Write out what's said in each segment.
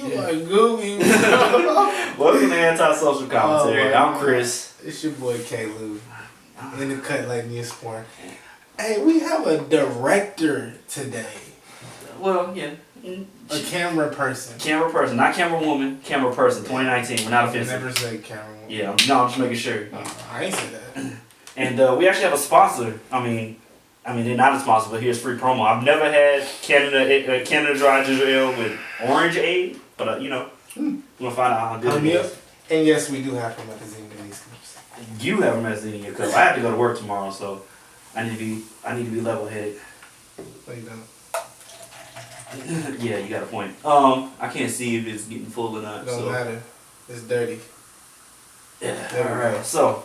You are goofy. Welcome to Antisocial Commentary. I'm Chris. It's your boy K Lew. In the cut like Neosporin. Hey, we have a director today. Well, yeah. A camera person. Camera person, not camera woman. Camera person. 2019. We're not offensive. Never say camera woman. Yeah, no, I'm just making sure. I ain't say that. And we actually have a sponsor. I mean, they're not a sponsor, but here's free promo. I've never had Canada Dry Ginger Ale with orangeade, but we're gonna find out how good it is. And yes, we do have promethazine in these cups. You have promethazine in your cup. I have to go to work tomorrow, so I need to be level headed. No, you don't. Yeah, you got a point. I can't see if it's getting full or not. It don't matter. It's dirty. Yeah. All right. So,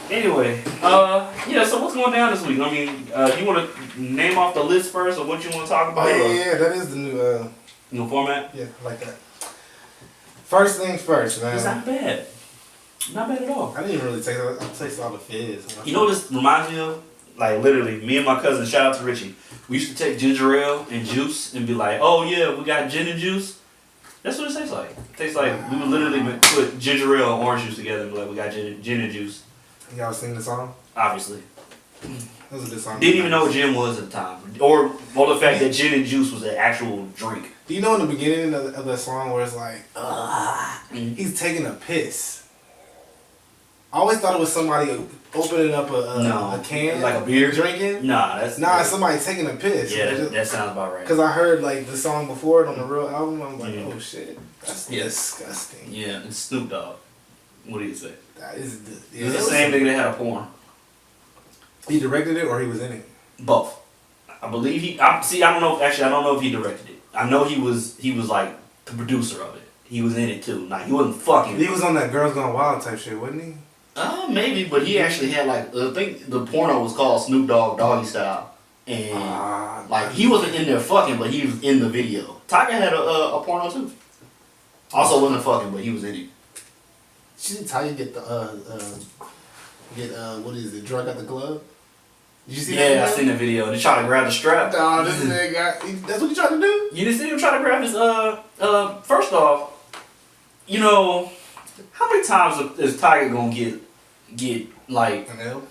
anyway, so what's going down this week? I mean, you want to name off the list first, or what you want to talk about? Oh yeah, that is the new format. Yeah, I like that. First things first, man. It's not bad. Not bad at all. I didn't really taste all the fizz. You know what this reminds me of? Like literally, me and my cousin. Shout out to Richie. We used to take ginger ale and juice and be like, "Oh yeah, we got gin and juice." That's what it tastes like. It tastes like we would literally put ginger ale and orange juice together and be like, "We got gin and juice." Y'all sing the song? Obviously. That was a good song. Didn't even know what gin was at the time, or the fact that gin and juice was an actual drink. Do you know in the beginning of the song where it's like, he's taking a piss? I always thought it was somebody opening up a can, like a beer, drinking. Nah, it's somebody taking a piss. Yeah, that sounds about right. Because I heard like the song before it on the real album, I'm like, oh shit, that's disgusting. Yeah, it's Snoop Dogg. What do you say? That is it's the same nigga that had a porn. He directed it or he was in it? Both. I believe I don't know. Actually, I don't know if he directed it. I know he was like the producer of it. He was in it too. Like he wasn't fucking. He was on that Girls Gone Wild type shit, wasn't he? Maybe, but he actually had like I think the porno was called Snoop Dogg Doggy Style, and like he wasn't in there fucking, but he was in the video. Tiger had a porno too. Also wasn't fucking, but he was in it. Did Tiger get what is it? Drunk at the club? Did you see that? Yeah, I seen the video. They tried to grab the strap. Nah, this nigga that's what he tried to do? You didn't see him try to grab his first off, how many times is Tiger gonna get like an L?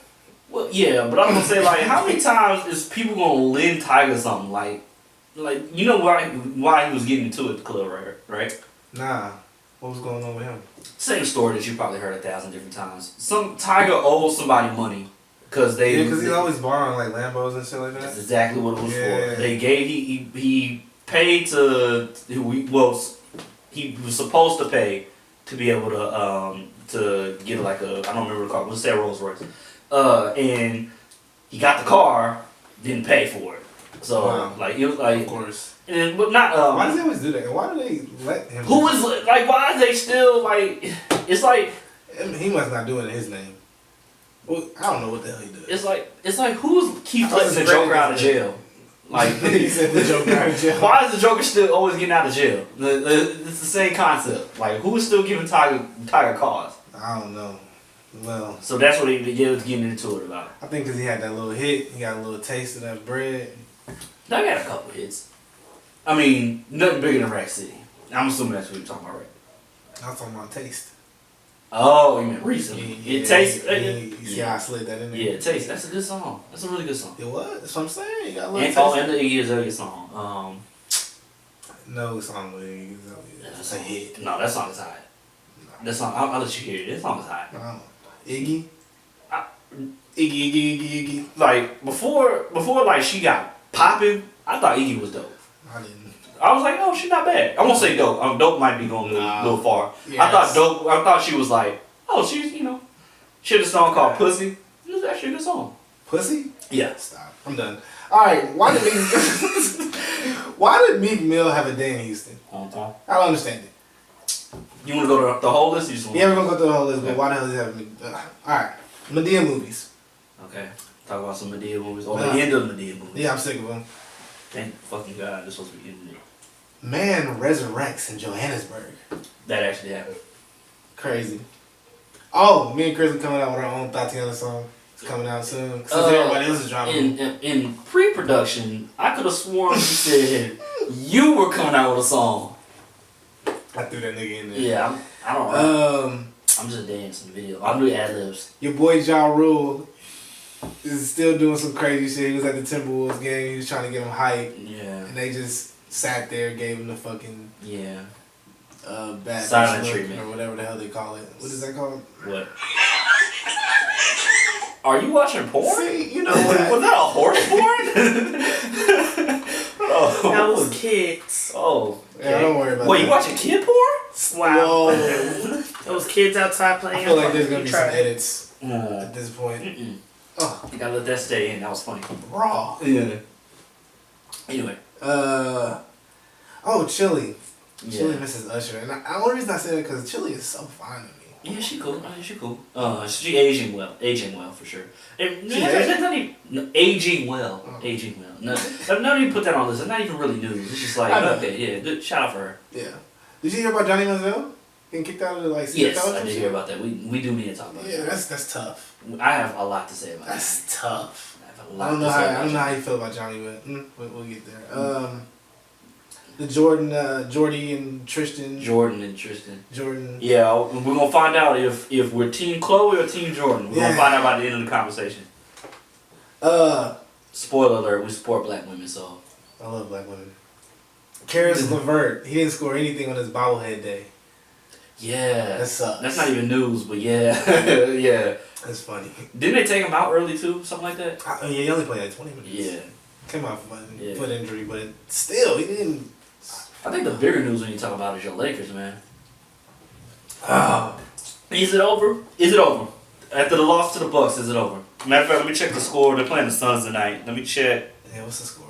Well, yeah, but I'm gonna say like how many times is people gonna lend Tiger something like you know why he was getting into it at the club, right? Nah. What was going on with him? Same story that you probably heard 1,000 different times. Some Tiger owed somebody money because because he's always borrowing like Lambos and shit like that. That's exactly what it was for. They gave he paid he was supposed to pay to be able to get like I don't remember what it's called. Let's say a Rolls Royce. And he got the car, didn't pay for it. So like it was like, of course. And but not why does he always do that? And why do they let him? Who is like? Why is they still like? It's like he must not do it in his name. Well, I don't know what the hell he does. It's like who's keep letting the Joker out of jail? Like he said the Joker out of jail. Why is the Joker still always getting out of jail? It's the same concept. Like who is still giving Tiger cars? I don't know. Well, so that's what he was getting into it about. I think because he had that little hit, he got a little taste of that bread. I got a couple hits. I mean, nothing bigger than Rack City. I'm assuming that's what you're talking about, right? I was talking about taste. Oh, you mean recently? Yeah, it tastes. You see how I slid that in there? Yeah, it tastes. That's a good song. That's a really good song. It was. That's what I'm saying. You got a little taste. And the Iggy Azalea song. No song with Iggy Azalea. That's a hit. No, that song is hot. No. That song, I'll let you hear it. That song is hot. No. Iggy? Iggy. Like, before like, she got popping, I thought Iggy was dope. I didn't. I was like, oh, she's not bad. I won't say dope. Dope might be going a little far. Yes. I thought she was like, oh, she's, she had a song called Pussy. It was actually a good song. Pussy? Yeah. Stop. I'm done. Alright, why did Meek Mill have a day in Houston? On time. I don't understand it. You want to go to the whole list? Yeah, we're going to go through the whole list, but why the hell is he having alright. Madea Movies. Okay. Talk about some Madea movies. Or the end of Madea movies. Yeah, I'm sick of them. Thank fucking God, this supposed to be ending it. Man resurrects in Johannesburg. That actually happened. Crazy. Oh, me and Chris are coming out with our own Tatiana song. It's coming out soon. Since everybody else is dropping. In pre-production, I could have sworn you said you were coming out with a song. I threw that nigga in there. Yeah, I don't know. I'm just dancing the video. I'm doing ad-libs. Your boy Ja Rule is still doing some crazy shit. He was at the Timberwolves game. He was trying to get him hype. Yeah. And they just sat there, gave him the fucking bad silent treatment or whatever the hell they call it. What is that called? What? Are you watching porn? See, you know what? Was that a horse porn? Oh. That was kids. Oh. Okay. Yeah, don't worry about that. Wait, you watching kid porn? Wow. Those kids outside playing. I feel like there's gonna be some edits at this point. Oh, you gotta let that stay in. That was funny. Raw. Yeah. Anyway. Chili. Yeah. Chili misses Usher, and the only reason I say that because Chili is so fine to me. Yeah, she cool. I mean, she cool. She aging well. Aging well for sure. Aging well. Oh. Aging well. No, not even put that on this. It's not even really news. It's just like okay, yeah, good. Shout out for her. Yeah. Did you hear about Johnny Manziel getting kicked out of the Yes, I did hear about that. We do need to talk about that. Yeah, that's tough. I have a lot to say about that. That's tough. I have a I lot don't to know say how about I don't know how you feel about Johnny, but we'll get there. The Jordy and Tristan. Jordyn. Yeah, we're gonna find out if we're Team Khloe or Team Jordyn. We're gonna find out by the end of the conversation. Spoiler alert: we support black women, so. I love black women. Karis LeVert, he didn't score anything on his bobblehead day. Yeah. That sucks. That's not even news, but yeah, yeah. That's funny. Didn't they take him out early too? Something like that. Yeah, he only played like 20 minutes. Yeah. Came out for foot injury, but still, he didn't. I think the bigger news when you talk about is your Lakers, man. Oh. Is it over? Is it over? After the loss to the Bucks, is it over? Matter of fact, let me check the score. They're playing the Suns tonight. Let me check. Yeah, what's the score?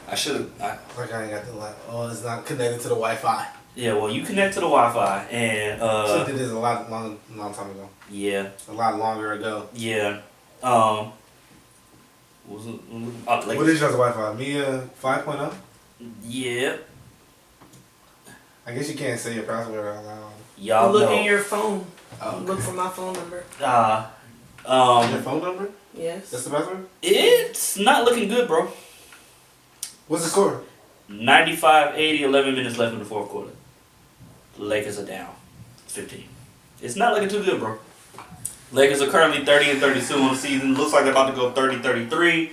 I should have. Like I ain't got the light. Oh, it's not connected to the Wi-Fi. Yeah, well, you connect to the Wi-Fi and. She did this a long time ago. Yeah. A lot longer ago. Yeah. What is your Wi-Fi? Mia 5.0? Yeah. I guess you can't say your password out loud. Y'all look know. in your phone. Oh, okay. Look for my phone number. Your phone number? Yes. That's the password? It's not looking good, bro. What's the score? 95-80, 11 minutes left in the fourth quarter. The Lakers are down 15. It's not looking too good, bro. Lakers are currently 30-32 on the season. Looks like they're about to go 30-33.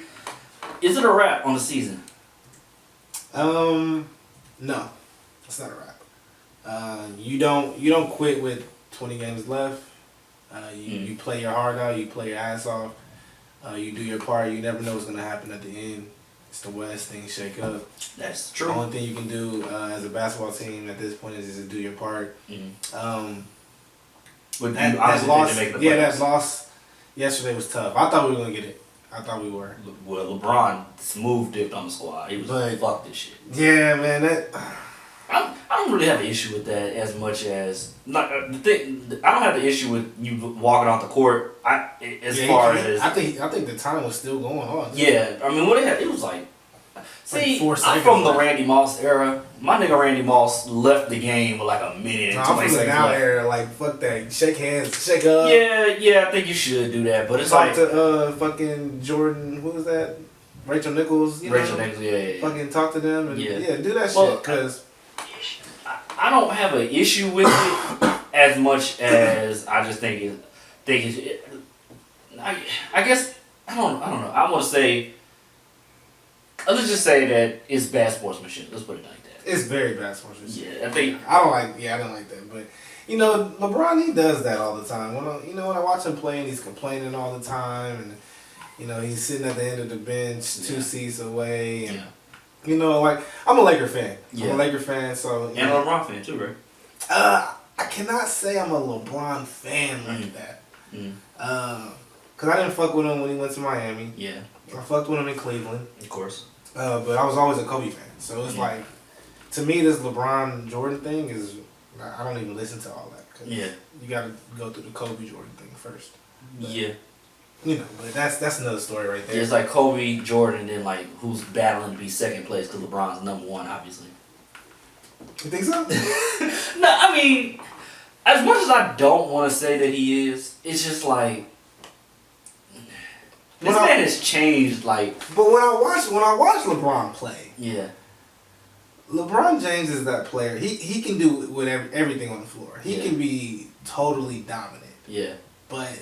Is it a wrap on the season? No. It's not a wrap. You don't quit with 20 games left. You play your heart out, you play your ass off. You do your part. You never know what's gonna happen at the end. It's the West, things shake up. That's true. The only thing you can do as a basketball team at this point is to do your part. But that loss yesterday was tough. I thought we were gonna get it. I thought we were. Well, LeBron smooth dipped on the squad. He was like, fuck this shit. Yeah, man. I don't really have an issue with that as much as I don't have the issue with you walking off the court. I think the time was still going on. Yeah, I mean what it was like. See, like I'm from the Randy Moss era. My nigga Randy Moss left the game with like a minute and 20 seconds left. I'm from the now era. Like fuck that. Shake hands, shake up. Yeah. I think you should do that. But it's talk like to fucking Jordan. Who was that? Rachel Nichols. Rachel Nichols. Yeah. Fucking talk to them and do that well, shit because. I don't have an issue with it as much as I just think it's. I guess I don't know. I want to say. Let's just say that it's bad sportsmanship. Let's put it like that. It's very bad sportsmanship. Yeah, I don't like that. But LeBron, he does that all the time. When I watch him play, and he's complaining all the time, and he's sitting at the end of the bench, 2 seats away, and. I'm a Laker fan. Yeah. I'm a Laker fan, so... And a LeBron fan, too, right? I cannot say I'm a LeBron fan like that. Because I didn't fuck with him when he went to Miami. Yeah. I fucked with him in Cleveland. Of course. But I was always a Kobe fan. So it's like... To me, this LeBron Jordan thing is... I don't even listen to all that. Cause you got to go through the Kobe Jordan thing first. But, but that's another story right there. It's like Kobe, Jordan, and like who's battling to be second place because LeBron's number one, obviously. You think so? No, I mean, as much as I don't want to say that he is, it's just like this man has changed. Like, but when I watch LeBron play, LeBron James is that player. He can do whatever, everything on the floor. He can be totally dominant. Yeah. But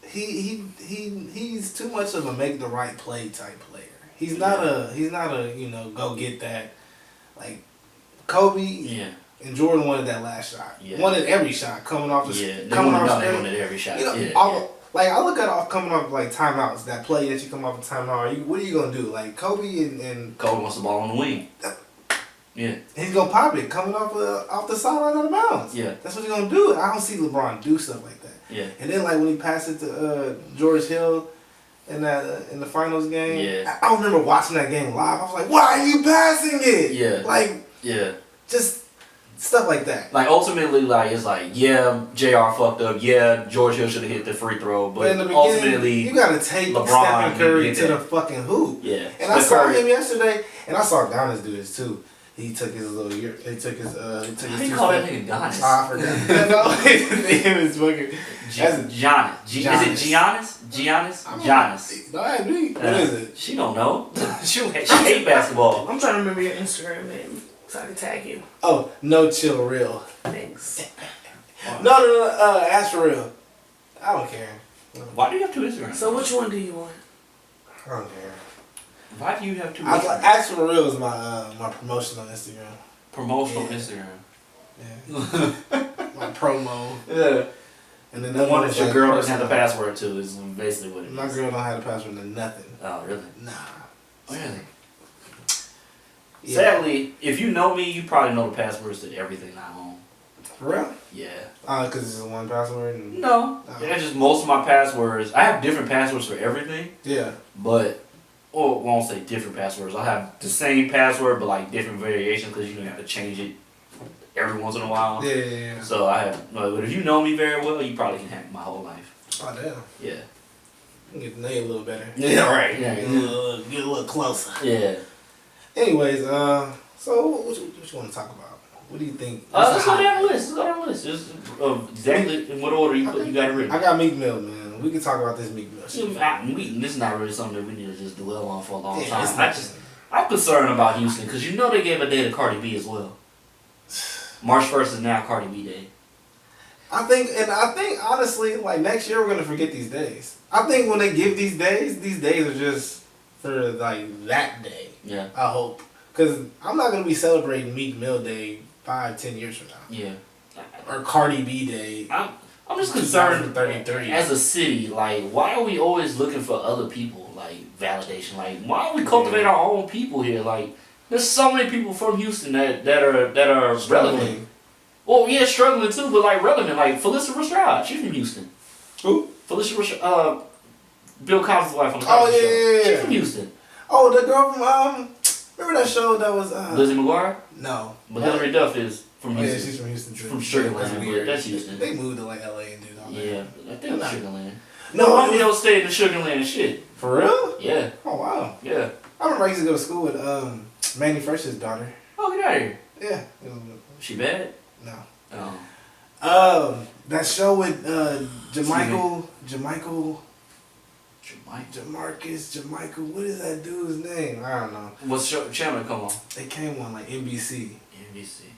he's too much of a make the right play type player. He's not a go get that. Like Kobe and Jordan wanted that last shot. Yeah. Wanted every shot coming off the coming off the wanted every shot. Like I look at off coming off like timeouts, that play that you come off a timeout. What are you gonna do? Like Kobe and Kobe wants the ball on the wing. Yeah. He's gonna pop it coming off the sideline out of bounds. Yeah. That's what he's gonna do. I don't see LeBron do stuff like that. Yeah. And then like when he passed it to George Hill in the finals game. Yeah. I remember watching that game live. I was like, why are you passing it? Yeah. Like just stuff like that. Like ultimately, like it's like JR fucked up. Yeah, George Hill should have hit the free throw, but in the ultimately you gotta take LeBron Stephen Curry to the fucking hoop. Yeah. And I saw him yesterday, and I saw Giannis do this too. He took his little year. He took his. How do you call that nigga Giannis? I forgot. No, his name is fucking. Giannis. Is it Giannis? Giannis. No, I agree. What is it? She don't know. She hate basketball. I'm trying to remember your Instagram name so I can tag you. Oh, no chill real. Thanks. No. Ask for real. I don't care. Why do you have two Instagrams? So which one do you want? I don't care. Why do you have two Instagrams? Ask for real is my promotional Instagram. Promotional Instagram. Yeah. My promo. Yeah. And then the one that your girl doesn't have the password to is basically what it is. My girl don't have the password to nothing. Oh, really? Nah. Really? Yeah. Sadly, if you know me, you probably know the passwords to everything I own. For real? Yeah. Because it's a one password? No. It's just most of my passwords. I have different passwords for everything. Yeah. But, I won't say different passwords. I have the same password, but like different variations because you have to change it every once in a while. Yeah. So I have, but if you know me very well, you probably can hack my whole life. Oh, damn. Yeah. Get to know you a little better. Yeah, right. Yeah. Get a little closer. Yeah. Anyways, so what you want to talk about? What do you think? Let's go down the list. Just exactly in what order you got it written. I got Meek Mill, man. We can talk about this Meek Mill shit. This is not really something that we need to just dwell on for a long time. I'm concerned about Houston because you know they gave a day to Cardi B as well. March 1st is now Cardi B Day. I think honestly, like next year we're gonna forget these days. I think when they give these days are just for like that day. Yeah. I hope, cause I'm not gonna be celebrating Meek Mill Day 5-10 years from now. Yeah. Or Cardi B Day. I'm just concerned as a city. Like, why are we always looking for other people like validation? Like, why don't we cultivate our own people here? Like, there's so many people from Houston that are relevant. Well, yeah, struggling too, but like relevant. Like Felicia Rashad, she's from Houston. Who? Felicia Rashad, Bill Cosby's wife on the Cosby Show. She's from Houston. Oh, the girl from remember that show that was Lizzie McGuire? No. But Hillary Duff is from Houston. Yeah, she's from Houston too. From Sugarland, but that's Houston. They moved to like LA and did all that. Yeah, I think it's Sugarland. No, Romeo stayed in Sugarland and shit. For real? Yeah. Oh wow. Yeah. I remember I used to go to school with Manny Fresh's daughter. Oh, get out of here. Yeah. She bad? No. Oh. That show with Jamarcus, what is that dude's name? I don't know. What channel come on? They came on like NBC.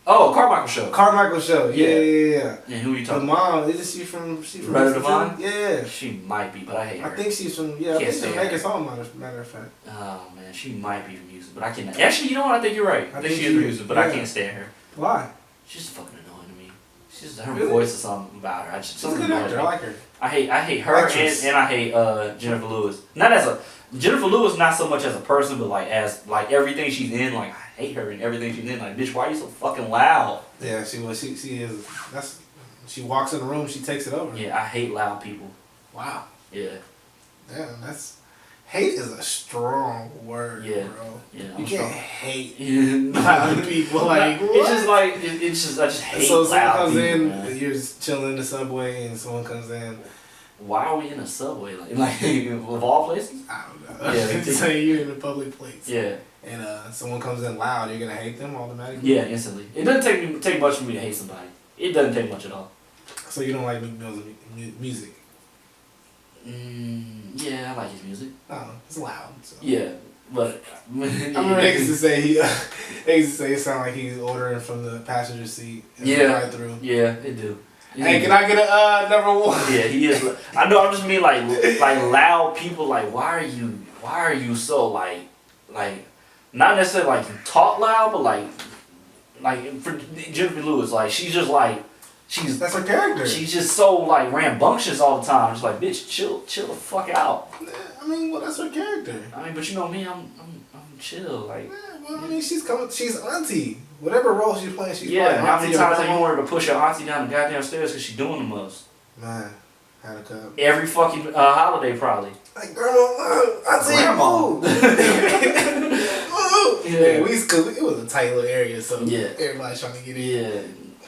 Oh, Carmichael Show. Carmichael Show. Yeah. And who are you talking about? The mom, isn't she from Red Divine? Yeah. She might be, but I hate her. I think she's from, I think she's from Vegas Home, matter of fact. Oh man, she might be from Houston, but I can't. Actually, you know what? I think you're right. I think she is from Houston, but I can't stand her. Why? She's fucking annoying to me. She's her voice or something about her. She's a good actor. I like her. I hate her and I hate Jennifer Lewis. Not as a Jennifer Lewis, not so much as a person, but like as like everything she's in. Like I hate her and everything she's in. Like, bitch, why are you so fucking loud? Yeah, she is. She walks in the room, she takes it over. Yeah, I hate loud people. Wow. Yeah. Damn, hate is a strong word, bro. Yeah, you can't hate loud people. Like what? It's just like it's just I just hate so loud someone comes people, in, man. You're just chilling in the subway, and someone comes in. Why are we in a subway? Like of all places? I don't know. Yeah, saying you're in a public place. Yeah. And someone comes in loud, you're gonna hate them automatically. Yeah, instantly. It doesn't take much for me to hate somebody. It doesn't take much at all. So you don't like Meek Mill's music? Yeah, I like his music. Oh, it's loud. So. Yeah, but I remember they used to say they used to say it sounded like he's ordering from the passenger seat. Right through. Yeah, they do. Hey, can I get a number one? Yeah, he is. I know. I just mean like loud people. Like, why are you so like not necessarily like you talk loud, but like for Jennifer Lewis, like she's just like that's her character. She's just so like rambunctious all the time. It's like, bitch, chill the fuck out. I mean, well, that's her character. I mean, but you know me, I'm chill. Like, yeah, well, I mean, she's auntie. Whatever role she's playing, she's playing. Yeah, how many times have you wanted to push her auntie down the goddamn stairs because she's doing the most? Man, had a cup. Every fucking holiday, probably. Like, grandma, auntie, move. Yeah, cause it was a tight little area, so everybody's trying to get in. Yeah.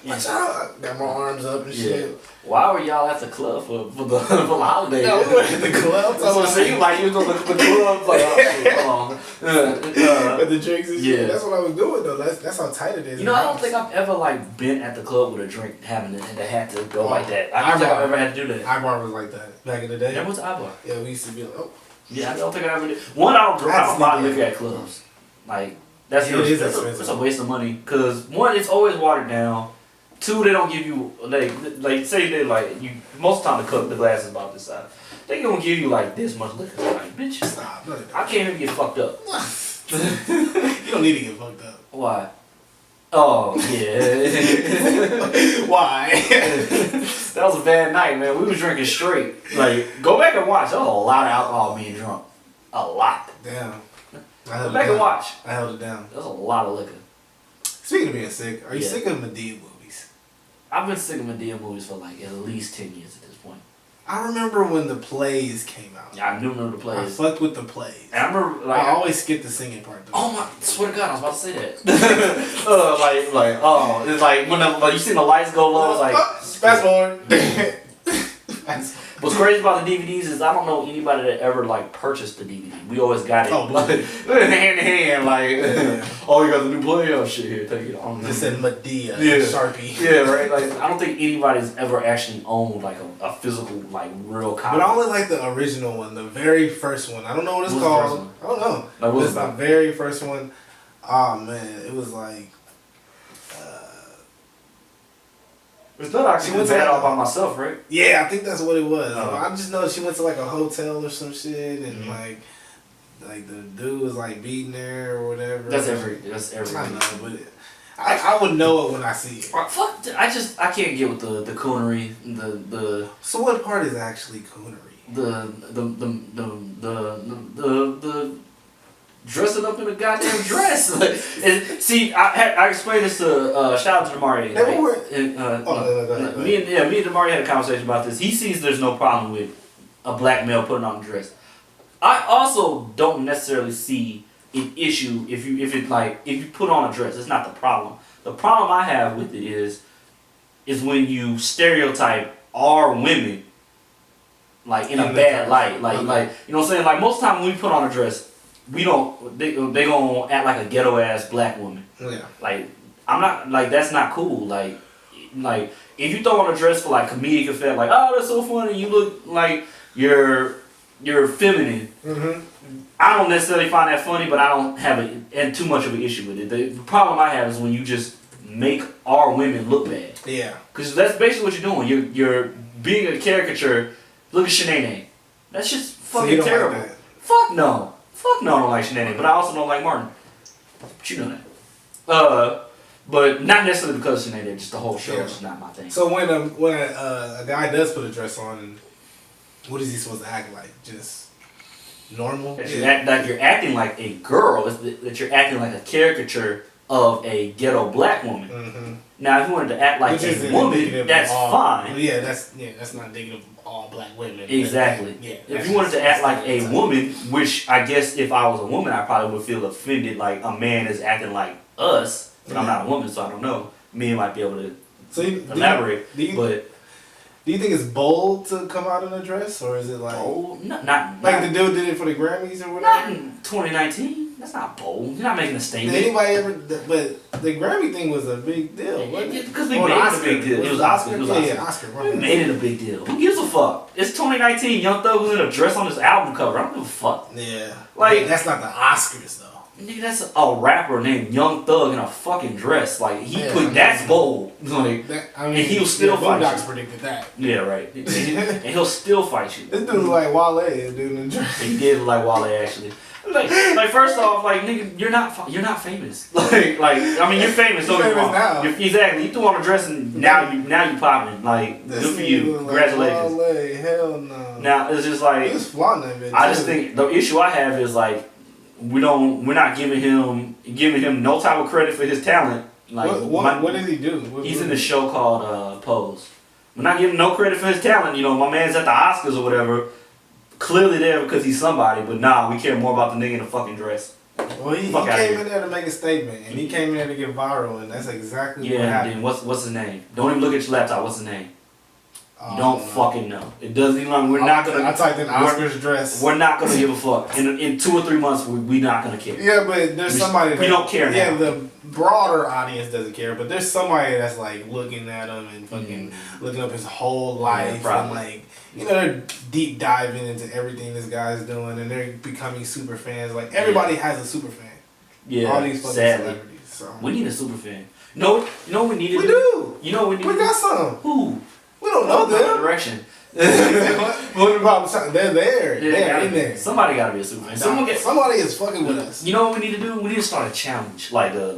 Watch out! Got my arms up and shit. Why were y'all at the club for the holiday? No, we were at the club. That's what I'm saying. Like, you was at the club. Like, with the drinks and shit. That's what I was doing, though. That's how tight it is. You know, I don't think I've ever, like, been at the club with a drink having to have to go like that. I don't think I've ever had to do that. Ibar was like that back in the day. Yeah, what's Ibar? Yeah, we used to be like, oh. Yeah, I don't think I ever did. One, I don't buy liquor at clubs. Like, that's a waste of money. Because, one, it's always watered down. Two, they don't give you like say they like you most of the time the glass is about this size. They gonna give you like this much liquor. Like, bitch, stop. I can't even get fucked up. You don't need to get fucked up. Why? Oh yeah. Why? That was a bad night, man. We was drinking straight. Like, go back and watch. There was a lot of alcohol being drunk. A lot. Damn. Go back and watch. I held it down. There was a lot of liquor. Speaking of being sick, are you sick of Madea Movies? I've been sick of Madea Movies for like at least 10 years at this point. I remember when the plays came out. Yeah, I do remember the plays. I fucked with the plays. And I remember like I always skip the singing part though. Oh my! Swear to God, I was about to say that. It's like when you seen the lights go low. It's like fast forward. What's crazy about the DVDs is I don't know anybody that ever like purchased the DVD. We always got it hand in hand. Like, oh, you got the new play? Oh shit, here, take it on. It said Madea, Sharpie. Yeah, right. Like, I don't think anybody's ever actually owned like a physical like real copy. But I only like the original one, the very first one. I don't know what it's called. I don't know. Like, what's the very first one? Oh man, it was like. It's not actually went bad all by myself, right? Yeah, I think that's what it was. I just know she went to like a hotel or some shit, and like the dude was like beating her or whatever. That's every. I know, but I would know it when I see it. Fuck! I can't get with the coonery. The. So what part is actually coonery? The dressing up in a goddamn dress. And see, I explained this to shout out to Damari. Me and Damari had a conversation about this. He sees there's no problem with a black male putting on a dress. I also don't necessarily see an issue if you put on a dress. It's not the problem. The problem I have with it is when you stereotype our women like in a bad light. Like you know what I'm saying? Like most of the time when we put on a dress, they gonna act like a ghetto ass black woman. Yeah. Like I'm not like that's not cool. Like if you throw on a dress for like comedic effect, like oh that's so funny, you look like you're feminine. Mm-hmm. I don't necessarily find that funny, but I don't have too much of an issue with it. The problem I have is when you just make our women look bad. Yeah. Because that's basically what you're doing. You're being a caricature. Look at Shanae. That's just fucking terrible. Like that. Fuck no. Fuck no, I don't like Shanae, but I also don't like Martin. But you know that. But not necessarily because of Shanae, just the whole show is not my thing. So when a guy does put a dress on, what is he supposed to act like? Just normal? That you're acting like a girl. That you're acting like a caricature of a ghetto black woman. Mm-hmm. Now, if you wanted to act like a woman, that's fine. Yeah, that's not indicative of all black women. Exactly. Yeah. If you wanted to act like a woman, which I guess if I was a woman, I probably would feel offended. Like a man is acting like us, but I'm not a woman, so I don't know. Men might be able to elaborate. Do you think it's bold to come out in a dress, or is it like bold? Not like the dude did it for the Grammys or whatever? Not in 2019. That's not bold. You're not making a Did statement. anybody ever? But the Grammy thing was a big deal. Wasn't it? Because we Or made the it a Oscar. big deal. It was Oscar. It was Oscar. Yeah, Oscar. We made it a big deal. Who gives a fuck? It's 2019. Young Thug was in a dress on his album cover. I don't give a fuck. Yeah. Like that's not the Oscars though. Nigga, that's a rapper named Young Thug in a fucking dress. Like that's bold. Like and he'll still fight you. Predicted that. Yeah, right. And he'll still fight you. This dude look like Wale, dude in the dress. He did look like Wale actually. Like first off, like nigga, you're not famous. Like I mean, you're famous. Don't get me wrong. Now. Exactly. You threw on a dress and now you popping. Like This good for you. Congratulations. Like Wale, hell no. Now it's just like he was flaunting that bitch. I just think the issue I have is like we're not giving him no type of credit for his talent. Like what did he do? He's in a show called Pose. We're not giving no credit for his talent. You know, my man's at the Oscars or whatever. Clearly there because he's somebody, but nah, we care more about the nigga in the fucking dress. Well, he came in there to make a statement, and he came in there to get viral, and that's exactly what happened. Then what's his name? Don't even look at your laptop. What's his name? You don't fucking know. It doesn't even. We're not gonna. I typed in Oscars dress. We're not gonna give a fuck. In 2 or 3 months, we're not gonna care. Yeah, but there's somebody. We don't care now. Yeah, the broader audience doesn't care, but there's somebody that's like looking at him and fucking looking up his whole life and like. You know, they're deep diving into everything this guy's doing, and they're becoming super fans. Like everybody has a super fan. Yeah, all these fucking celebrities. So. We need a super fan. No, you know what we need to we do? You know what we need? We got some. Who? We don't know them. Direction. They're there. Yeah, they're in there. Somebody gotta be a super fan. Somebody is fucking with us. You know what we need to do? We need to start a challenge, like a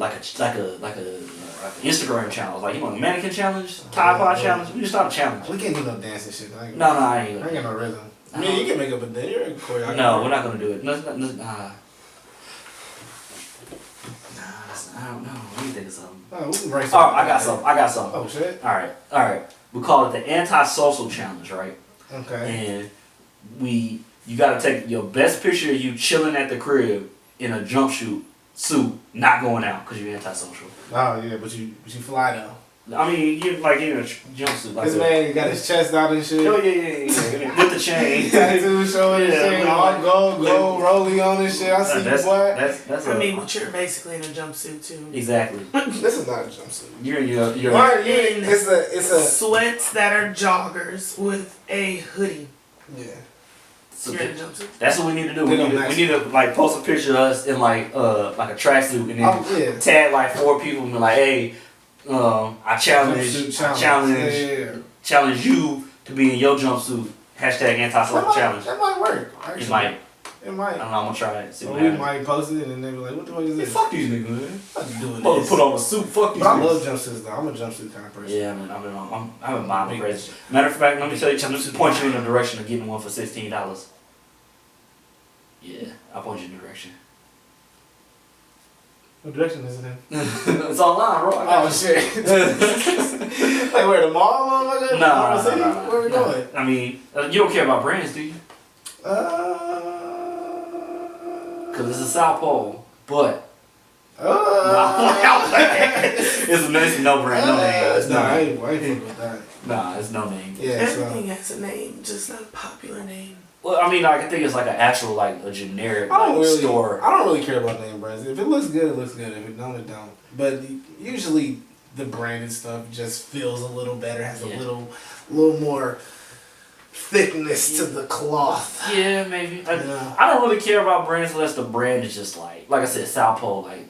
Instagram challenge, like you want a mannequin challenge, Tide Pod challenge. We need to start a challenge. We can't do no dancing shit. No, I ain't. I ain't got no rhythm. I mean, you can make up a choreography. No, we're not gonna do it. Nah, I don't know. Let me think of something. Oh, we can write something. Oh, I got something. Oh shit. All right. We call it the Antisocial challenge, right? Okay. And you gotta take your best picture of you chilling at the crib in a jumpsuit suit, not going out because you're antisocial. Oh yeah, but you fly though. I mean, you're like in a jumpsuit. Like this man got his chest out and shit. Oh yeah. With the chain. Tattoo showing and shit. All gold, rolling on and shit. I see you, boy. I mean, but you're basically in a jumpsuit too. Exactly. This is not a jumpsuit. You're it's a sweats that are joggers with a hoodie. Yeah. So that's what we need to do. We need to like post a picture of us in like a tracksuit and then tag like 4 people and be like, hey, I challenge you to be in your jumpsuit. Hashtag antisocial challenge. That might work. Actually. It might. I don't know. I'm gonna try it. See what we might post it and then they be like, what the fuck is this? Fuck these niggas, man. What you doing this? Put on a suit. Fuck these niggas. I love jumpsuits though. I'm a jumpsuit kind of person. Yeah, man. I've been buying them crazy. Matter of fact, let me tell you, I'm just point you in the direction of getting one for $16. Yeah, I'll point you in the direction. What direction is it in? It's online, bro. Oh shit. Like where, the mall, motherfucker? No. Where we going? I mean, you don't care about brands, do you? Cause it's a South Pole, but it's no brand, no name. It's I ain't fucking with that. Nah, it's no name. Yeah, everything has a name, just not a popular name. Well, I mean, I think it's like an actual, like a generic store. I don't really care about name brands. If it looks good, it looks good. If it don't, it don't. But usually the branded stuff just feels a little better, has a little more thickness to the cloth. Yeah, maybe. I don't really care about brands unless the brand is just like I said, South Pole. Like,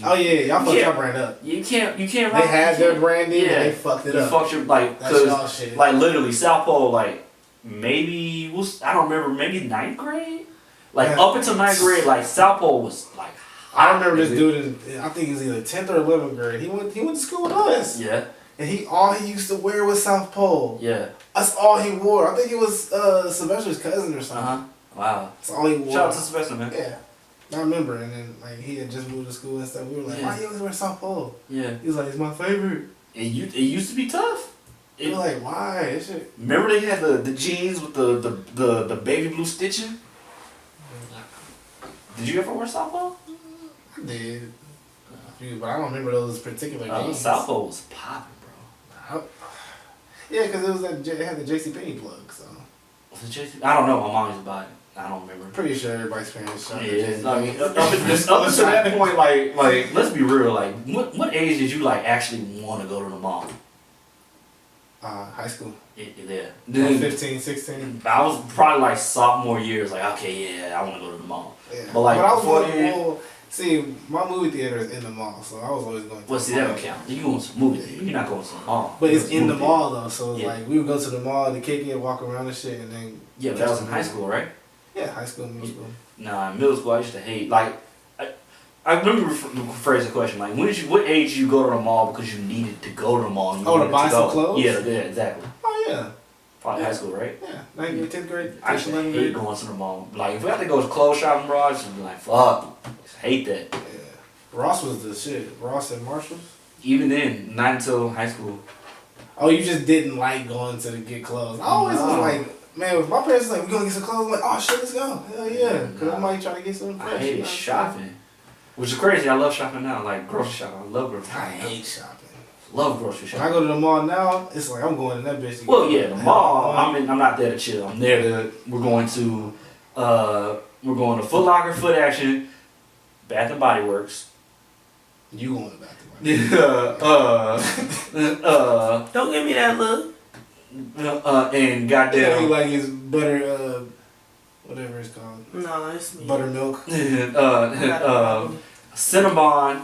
oh yeah, y'all fucked your brand up. You can't. They had their branding and they fucked it up. You fucked your that's y'all shit. Like literally, South Pole. Like maybe I don't remember. Maybe 9th grade. Like up until 9th grade, like South Pole was like. I remember this dude in I think he was either 10th or 11th grade. He went to school with us. Yeah. And all he used to wear was South Pole. Yeah. That's all he wore. I think it was Sylvester's cousin or something. Wow. That's all he wore. Shout out to Sylvester, man. Yeah. I remember, and then like he had just moved to school and stuff. We were like, why you always wear South Pole? Yeah. He was like, it's my favorite. It used to be tough. We were like, why? That shit. Remember they had the jeans with the baby blue stitching? Did you ever wear South Pole? I did. But I don't remember those particular jeans. South Pole was popping, bro. Yeah, because it had the JCPenney plug, so. Was it JCPenney? I don't know. My mom used to buy it. I don't remember. Pretty sure everybody's parents shot. Yeah, I mean, up to that point, like, let's be real. Like, what age did you like actually want to go to the mall? High school. Yeah. 15, 16. I was probably like sophomore year. It's like, okay, yeah, I want to go to the mall. Yeah. But like, I was before going. See, my movie theater is in the mall, so I was always going. Well, see, that don't count. You going to the movie theater. You're not going to the mall. But it's in the mall though, so it's like we would go to the mall to kick it, walk around and shit, and then. Yeah, but that was in high school, right? Yeah, high school, middle school. Nah, in middle school I used to hate I remember rephrase the question like what age did you go to the mall because you needed to go to the mall? And you to buy some clothes? Yeah, exactly. Oh yeah. Probably high school, right? Yeah, 9th grade, 10th grade. I used to hate going to the mall. Like if we had to go to clothes shopping, bro, I used to be like, fuck, I just hate that. Yeah, Ross was the shit. Ross and Marshalls. Even then, not until high school. Oh, you just didn't like going to get clothes. I always was like, man, if my parents was like, we gonna get some clothes, I'm like, oh shit, let's go. Hell yeah. Because I might try to get some fresh. I hated shopping. Which is crazy. I love shopping now. Like grocery shopping. I love grocery shopping. I hate shopping. Love grocery shopping. When I go to the mall now, it's like I'm going in that bitch. Well, yeah, the mall. I'm not there to chill. I'm there to. We're going to Foot Locker, Foot Action, Bath and Body Works. You going to Bath and Body Works? Don't give me that look. And goddamn. Yeah, like it's butter. Whatever it's called. No, it's me. Buttermilk. Cinnabon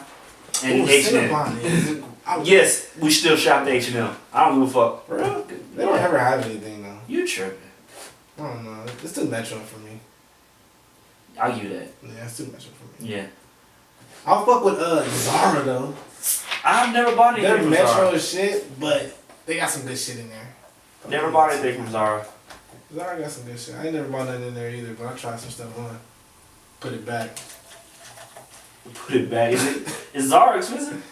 and H&M. Cinnabon. Yes, we still shop at H&M. I don't give a fuck. For real? They don't ever have anything though. You tripping. I don't know. It's too metro for me. I'll give you that. Yeah, it's too metro for me. Yeah. I'll fuck with Zara though. I've never bought anything from metro Zara. as shit, but they got some good shit in there. Never bought anything from Zara. Zara got some good shit. I ain't never bought nothing in there either, but I tried some stuff on. Put it back. Put it back. Is Zara expensive?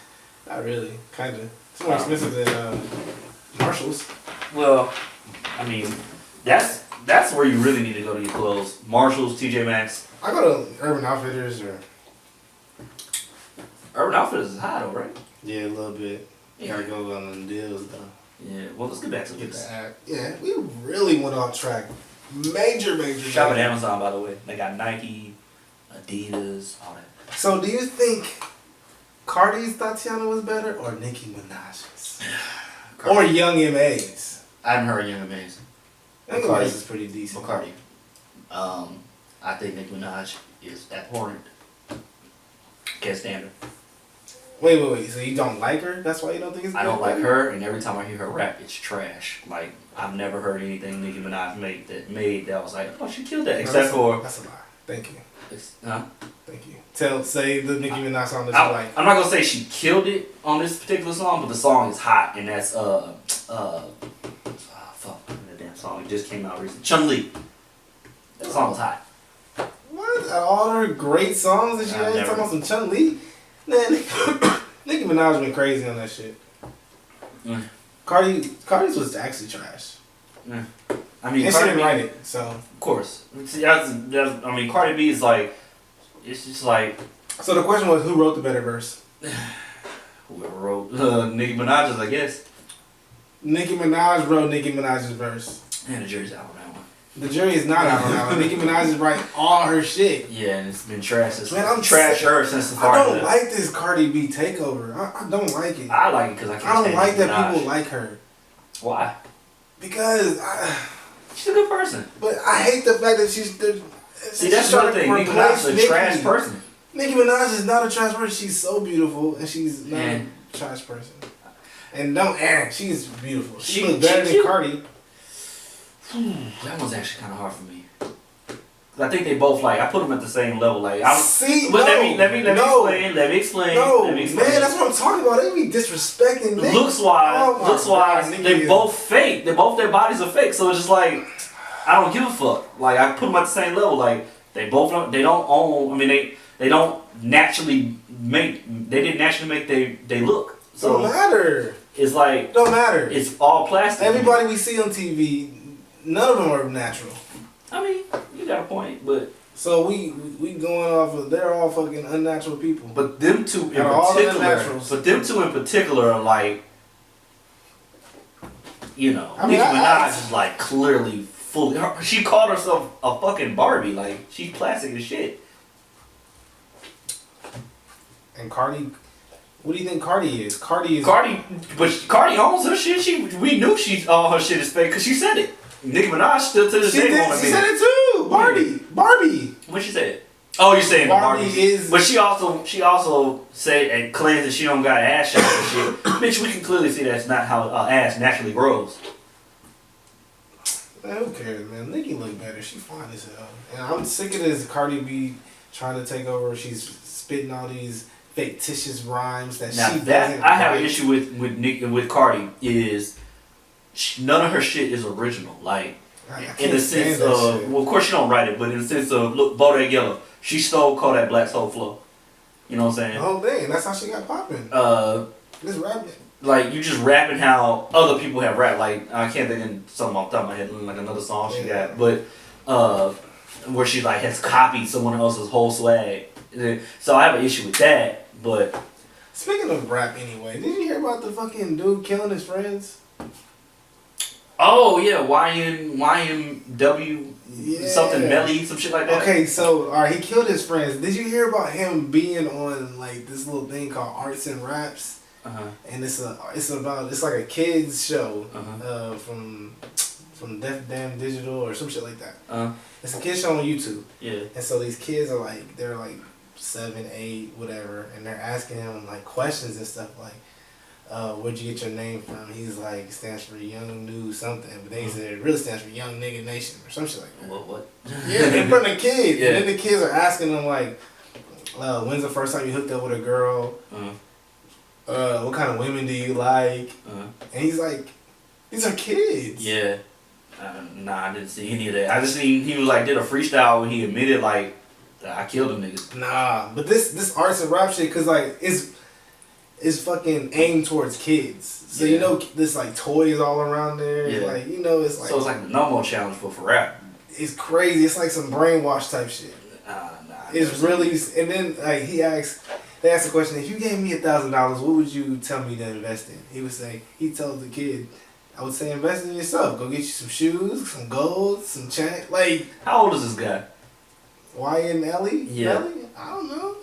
Not really. Kinda. It's more expensive than Marshalls. Well, I mean, that's where you really need to go to get clothes. Marshalls, TJ Maxx. I go to Urban Outfitters or... Urban Outfitters is high though, right? Yeah, a little bit. You gotta go on them deals though. Yeah, well, let's get back to this. Yeah, we really went off track. Major. Shop at Amazon, by the way. They got Nike, Adidas, all that. So, do you think Cardi's Tatiana was better or Nicki Minaj's? Or Young M.A.'s? I haven't heard Young M.A.'s. Young M.A.'s is pretty decent. Or Cardi. I think Nicki Minaj is abhorrent. Can't stand her. Wait. So you don't like her? That's why you don't think it's good? I don't like her, and every time I hear her rap, it's trash. Like, I've never heard anything Nicki Minaj made that was like, oh, she killed that. Except for... That's a lie. Thank you. Huh? Thank you. Say the Nicki Minaj song that you like. I'm not gonna say she killed it on this particular song, but the song is hot, and that's fuck, that damn song. It just came out recently. Chun-Li. That song was hot. What? All her great songs that she had talking about some Chun-Li? Man, Nicki Minaj went crazy on that shit. Mm. Cardi's was actually trash. Mm. I mean, and she didn't write it, so. Of course. See, I mean, Cardi B is like, it's just like. So the question was, who wrote the better verse? Whoever wrote Nicki Minaj's, I guess. Nicki Minaj wrote Nicki Minaj's verse. And the jury's out on that one. The jury is not out on that one. Nicki Minaj is writing all her shit. Yeah, and it's been trash since. Man, I'm trash her since the I don't like this Cardi B takeover. I don't like it. I like it because I can't. I don't like that people like her. Why? Because she's a good person. But I hate the fact that she's. See, that's another thing. Nicki Minaj is a trash person. Nicki Minaj is not a trash person. She's so beautiful, and she's not a trash person. And she's beautiful. She looks better than Cardi. That one's actually kind of hard for me. I think they both I put them at the same level. Let me explain. No, man, that's what I'm talking about. They be disrespecting Nicki. Looks wise, they both fake. Their bodies are fake. So it's just like, I don't give a fuck. Like, I put them at the same level. Like, they don't own. I mean, they don't naturally make. They didn't naturally make they look. So don't matter. It's like don't matter. It's all plastic. Everybody we see on TV, none of them are natural. I mean, you got a point, but so we going off of they're all fucking unnatural people. But them two in particular are like, you know, Nicki Minaj is like clearly fully. She called herself a fucking Barbie. Like she's classic as shit. And Cardi, what do you think Cardi is? But Cardi owns her shit. We knew all her shit is fake because she said it. Nicki Minaj still to this day on She said it too. Barbie. What she said? Oh, you're saying Barbie is. But she also said and claims that she don't got ass shots and shit. Bitch, we can clearly see that's not how ass naturally grows. Man, who cares, man? Nicki look better. She fine as hell. And I'm sick of this Cardi B trying to take over. She's spitting all these fictitious rhymes that now she that doesn't I have write. an issue with Nicki and with Cardi is none of her shit is original. Like in the sense of, well, of course she don't write it, but in the sense of, look, Bodak Yellow, she stole Kodak Black's whole flow. You know what I'm saying? The whole thing. That's how she got popping. This rapping. Like you just rapping how other people have rapped. Like I can't think of something off the top of my head, like another song she got, but where she like has copied someone else's whole swag. So I have an issue with that. But speaking of rap, anyway, did you hear about the fucking dude killing his friends? Oh yeah, YNW something Melly, some shit like that. Okay, so he killed his friends. Did you hear about him being on like this little thing called Arts and Raps? And it's like a kids show from Def Damn Digital or some shit like that. It's a kids show on YouTube. Yeah. And so these kids are like, they're like 7, 8, whatever, and they're asking him like questions and stuff like, where'd you get your name from? He's like, it stands for Young New something, but they said it really stands for Young Nigga Nation or some shit like that. What? Yeah, in front of kids. Yeah. And then the kids are asking him like, when's the first time you hooked up with a girl? What kind of women do you like? And he's like, these are kids. Yeah. Nah, I didn't see any of that. I just seen he was like did a freestyle when he admitted like I killed them niggas. Nah, but this arts and rap shit, cause like it's fucking aimed towards kids. So you know this like toys all around there. Yeah. Like you know it's like so it's like the no more challenge for rap. It's crazy. It's like some brainwash type shit. Nah. It's really and then like they asked the question, if you gave me $1,000, what would you tell me to invest in? He told the kid, I would say invest in yourself. Go get you some shoes, some gold, some chain. Like, how old is this guy? YNLE? Yeah. Nelly? I don't know.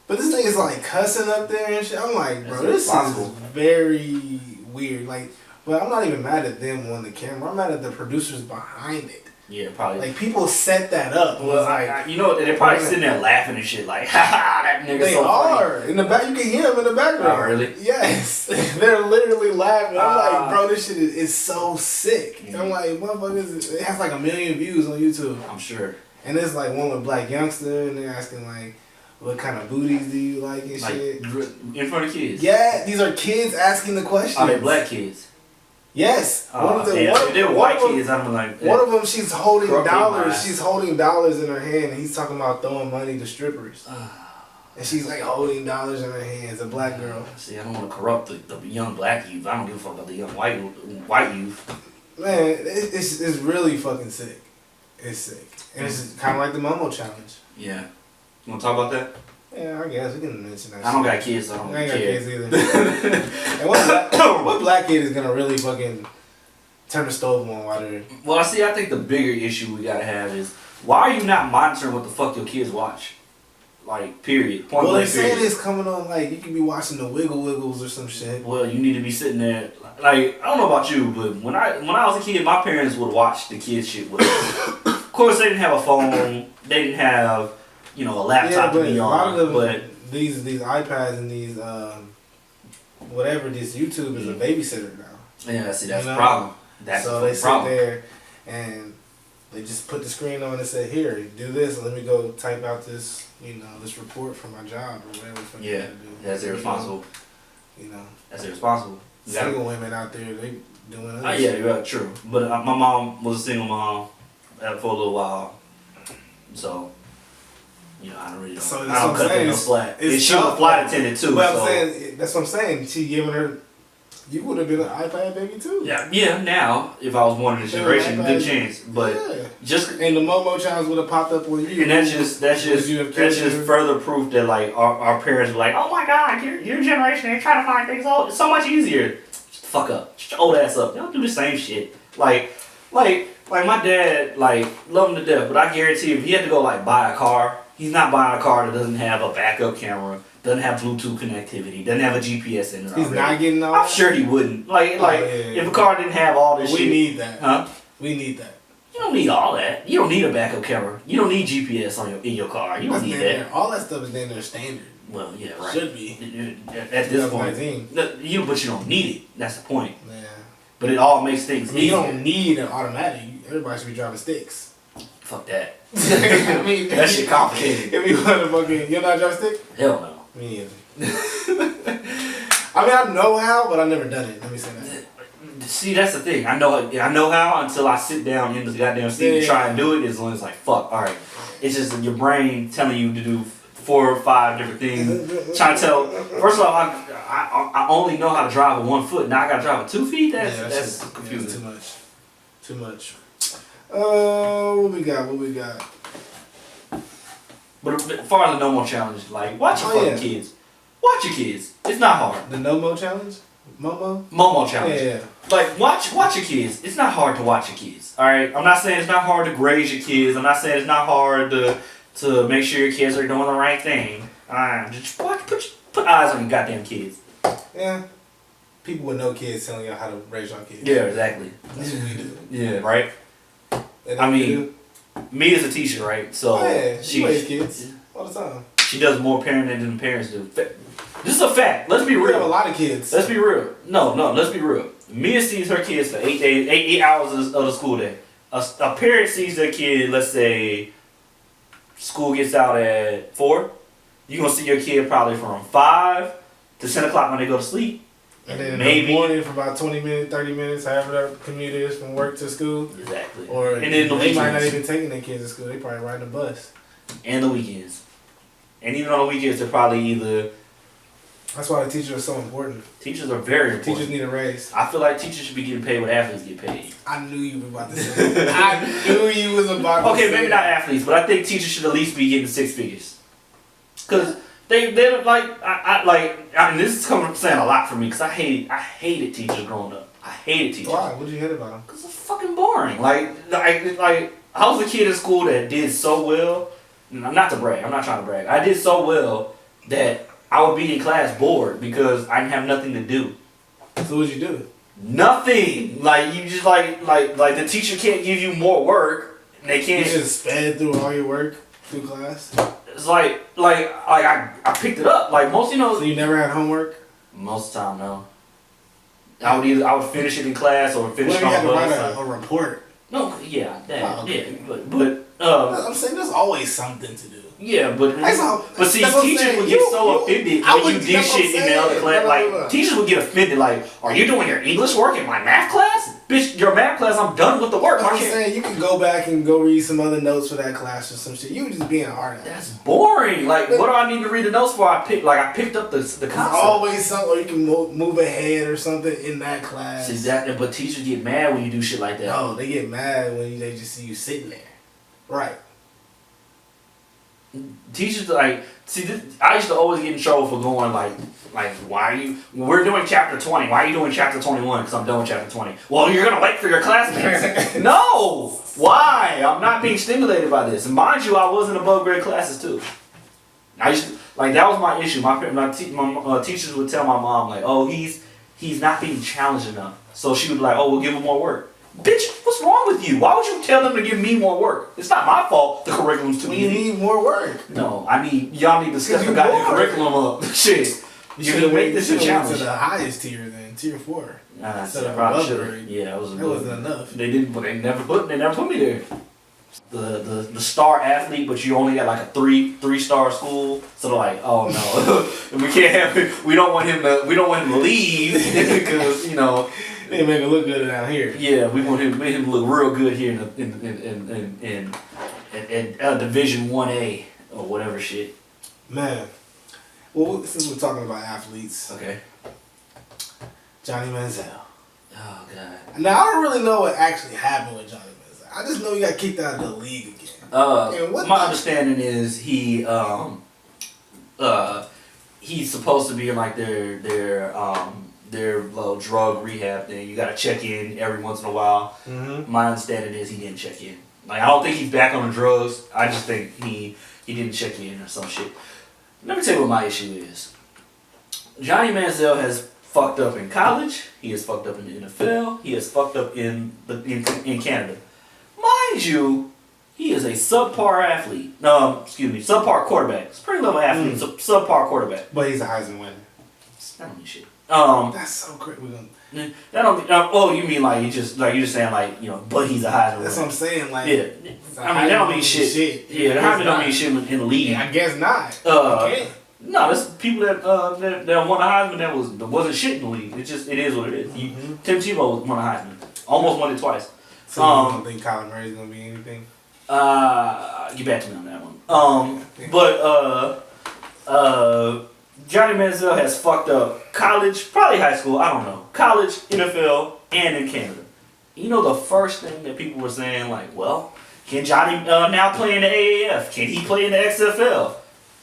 But this thing is like cussing up there and shit. I'm like, bro, this is very weird. Like, but I'm not even mad at them on the camera. I'm mad at the producers behind it. Yeah, probably. Like, people set that up. Well, you know, they're probably sitting there laughing and shit like, ha that nigga's so funny. They are. In the back, you can hear them in the background. Oh, really? Yes. They're literally laughing. I'm like, bro, this shit is so sick. And I'm like, motherfuckers, it has like 1 million views on YouTube. I'm sure. And there's like one with Black Youngster, and they're asking like, what kind of booties do you like and shit? In front of kids? Yeah, these are kids asking the questions. Are they black kids? Yes. If they're white kids, I'm like... One of them, she's holding dollars. She's holding dollars in her hand, and he's talking about throwing money to strippers. And she's like holding dollars in her hands, a black girl. See, I don't want to corrupt the young black youth. I don't give a fuck about the young white youth. Man, it's really fucking sick. It's sick. And it's kind of like the Momo challenge. Yeah. You want to talk about that? Yeah, I guess we can mention that. I don't got kids, so I don't I ain't care. got kids either. And what black kid is gonna really fucking turn the stove on while they're... Well, see, I think the bigger issue we gotta have is, why are you not monitoring what the fuck your kids watch? Like, period. Well, they're saying it's coming on, like, you can be watching the Wiggle Wiggles or some shit. Well, you need to be sitting there, like, I don't know about you, but when I was a kid, my parents would watch the kids shit with us. Of course, they didn't have a phone, they didn't have, you know, a laptop to be on, but these iPads and these whatever, this YouTube is a babysitter now. Yeah, see, that's the problem. That's so they sit there and they just put the screen on and say, here, do this, and let me go type out this, you know, this report for my job or whatever the fuck you gotta do. That's irresponsible. You know. That's irresponsible. Single women out there, they doing other yeah, shit. you're right, true. But my mom was a single mom for a little while, so... You know, I don't cut her no slack. And she was a flight attendant too. But I'm saying, that's what I'm saying. She giving her, you would have been an iPad baby too. Yeah. Now, if I was born in this generation, good chance. But just and the Momo challenge would have popped up on you. And that's just further proof that like our parents were like, oh my god, your generation ain't trying to find things out. It's so much easier. Just fuck up. Shut your old ass up. They don't do the same shit. Like Like my dad, like love him to death, but I guarantee if he had to go like buy a car, he's not buying a car that doesn't have a backup camera, doesn't have Bluetooth connectivity, doesn't have a GPS in it. He's not getting all I'm sure he wouldn't. If a car didn't have all this shit. We need that. Huh? We need that. You don't need all that. You don't need a backup camera. You don't need GPS in your car. You don't need that. All that stuff is damn near standard. Well, yeah, right. Should be. At this point. But you don't need it. That's the point. Yeah. But it all makes things easier. You don't need an automatic. Everybody should be driving sticks. Fuck that. I mean, that shit complicated. If you want to fucking, you're not driving stick? Hell no. Me either. I mean, I know how, but I've never done it. Let me say that. See, that's the thing. I know how until I sit down in the goddamn seat and try and do it. It's when it's like, fuck, all right. It's just your brain telling you to do 4 or 5 different things. Trying to tell. First of all, I only know how to drive with 1 foot. Now I got to drive with 2 feet. That's confusing. Yeah, too much. What we got? But as far as the no more challenge, like watch your fucking kids. Watch your kids. It's not hard. The no more challenge. Momo challenge. Yeah. Like watch your kids. It's not hard to watch your kids. All right. I'm not saying it's not hard to graze your kids. I'm not saying it's not hard to make sure your kids are doing the right thing. Just watch. Put eyes on your goddamn kids. Yeah. People with no kids telling you how to raise your kids. Yeah, exactly. That's what we do. Yeah, right. I mean, me as a teacher, right? So she raises kids all the time. She does more parenting than the parents do. This is a fact. Let's be real. We have a lot of kids. Let's be real. No, let's be real. Mia sees her kids for 8 days, 8 hours of the school day. A parent sees their kid, let's say, school gets out at 4. You're going to see your kid probably from 5 to 10 o'clock when they go to sleep. And then in the morning for about 20 minutes, 30 minutes, however that commute is from work to school. Exactly. Or and then they might not even taking their kids to school. They probably riding the bus. And the weekends. And even on the weekends, they're probably either... That's why the teachers are so important. Teachers are very important. Teachers need a raise. I feel like teachers should be getting paid what athletes get paid. I knew you were about to say that. I knew you was about to say Okay, maybe not athletes, but I think teachers should at least be getting 6 figures. Because they're like, I mean, this is coming from saying a lot for me, because I hated teachers growing up. I hated teachers. Why? What did you hate about them? Because it's fucking boring. Like, I was a kid in school that did so well. Not to brag. I'm not trying to brag. I did so well that I would be in class bored because I didn't have nothing to do. So what'd you do? Nothing. Like you just like the teacher can't give you more work. They can't. You just sped through all your work through class. It's like I picked it up. Like most, So you never had homework? Most of the time, no. I would finish it in class or finish it on the bus. You had to write a report. No, yeah, that, okay. yeah, but I'm saying there's always something to do. Yeah, but see, teachers would get offended when you did shit in the other class. Like, teachers would get offended, like, are you doing your English work in my math class? Bitch, your math class, I'm done with the work. I'm saying you can go back and go read some other notes for that class or some shit. You were just being hard at it. That's boring. Like, what do I need to read the notes for? I picked up the concept. Always something, or you can move ahead or something in that class. See, but teachers get mad when you do shit like that. No, they get mad when they just see you sitting there. Right. Teachers I used to always get in trouble for going like why are you? We're doing chapter 20. Why are you doing chapter 21? Because I'm done with chapter 20. Well, you're gonna wait for your classmates. No, why? I'm not being stimulated by this. And mind you, I was in above grade classes too. I used to, that was my issue. My teachers would tell my mom like, oh, he's not being challenged enough. So she would be like, oh, we'll give him more work. Bitch, what's wrong with you? Why would you tell them to give me more work? It's not my fault the curriculum's too easy. You need more work. No, y'all need to step the goddamn curriculum up. Shit. You should make this a challenge. To the highest tier then, tier 4. I probably should. Yeah, that wasn't enough. They didn't, but they never put me there. The star athlete, but you only got like a three-star school, so they're like, oh no, we can't have him. We don't want him to leave because they make him look good down here. Yeah, we want him to look real good here in Division 1A or whatever shit. Man, well, since we're talking about athletes, okay, Johnny Manziel. Oh god. Now I don't really know what actually happened with Johnny Manziel. I just know he got kicked out of the league again. My understanding is he's supposed to be in like their their little drug rehab thing. You gotta check in every once in a while. Mm-hmm. My understanding is he didn't check in. Like, I don't think he's back on the drugs. I just think he didn't check in or some shit. Let me tell you what my issue is. Johnny Manziel has fucked up in college. He has fucked up in the NFL. He has fucked up in Canada. Mind you, he is a subpar athlete. Subpar quarterback. Spring level athlete, subpar quarterback. But he's a Heisman winner. That don't mean shit. That's so great. That don't. Oh, you mean like you're just saying like, you know, but he's a Heisman winner. That's what I'm saying. Like, yeah. I mean, that don't mean shit. Yeah, that don't mean shit in the league. Yeah, I guess not. No, there's people that won a Heisman that wasn't shit in the league. It is what it is. Tim Tebow won a Heisman, almost won it twice. So you don't think Kyler Murray's gonna be anything? Get back to me on that one. Johnny Manziel has fucked up college, probably high school, I don't know, college, NFL, and in Canada. You know the first thing that people were saying, like, well, can Johnny now play in the AAF? Can he play in the XFL?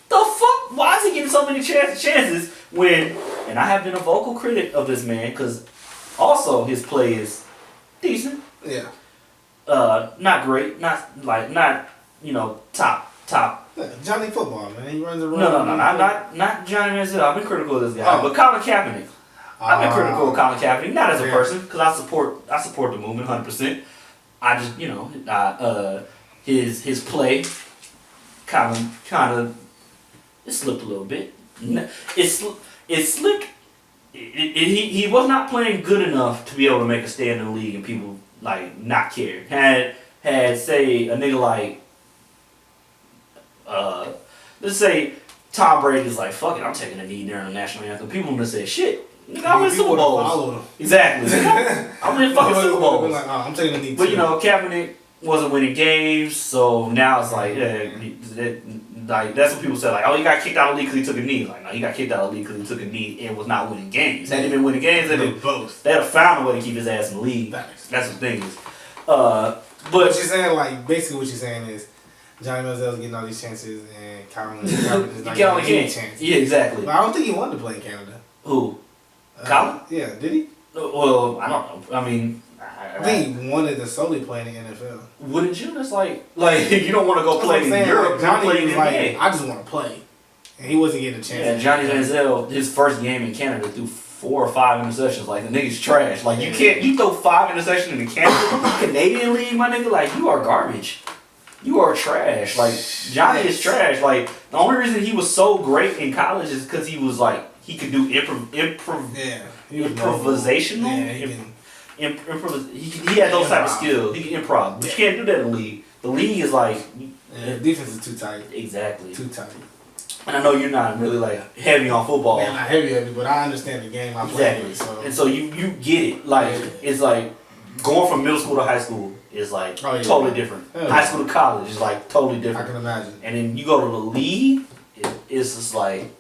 The fuck? Why is he getting so many chances when? And I have been a vocal critic of this man because also his play is decent. Yeah. Not great. Not top. Johnny Football, man. He runs around. No. Not Johnny Manziel. I've been critical of this guy, but Colin Kaepernick. I've been critical of Colin Kaepernick, not as a person, because I support the movement 100%. I just his play kind of. It slipped a little bit. It slipped. He was not playing good enough to be able to make a stand in the league and people like not care. Had say a nigga like let's say Tom Brady's like, fuck it, I'm taking a knee during the national anthem. People would say, shit, nigga, I win Super Bowls. Exactly. I win fucking Super Bowls. Like, I'm taking a knee. But you know, Kaepernick wasn't winning games, so now it's like, like that's what people say, like, oh, he got kicked out of the league because he took a knee. Like, no, he got kicked out of the league because he took a knee and was not winning games. Had he been winning games, they'd have found a way to keep his ass in the league. That's what the thing is. But what you're saying, like, basically what you're saying is Johnny Manziel's getting all these chances and Colin is not getting any chances. Yeah, exactly. But I don't think he wanted to play in Canada. Who? Colin? Yeah, did he? Well, I don't know. I mean, I think he wanted to solely play in the NFL. Wouldn't you? That's like you don't want to go play in Europe. Like, Johnny was like, I just want to play. And he wasn't getting a chance. Yeah, Johnny Manziel, his first game in Canada, threw 4 or 5 interceptions. Like, the nigga's trash. Like, you throw 5 interceptions in the Canadian league, my nigga, like, you are garbage. You are trash. Like, Johnny is trash. Like, the only reason he was so great in college is because he was like, he could do improvisational. Yeah, he had those type of skills. He can improv. But you can't do that in the league. The league is like... Yeah, defense is too tight. Exactly. Too tight. And I know you're not really like heavy on football. Man, not heavy, but I understand the game I play. Exactly. And so you get it. Like, it's like going from middle school to high school is like totally different. High school to college is like totally different. I can imagine. And then you go to the league, it's just like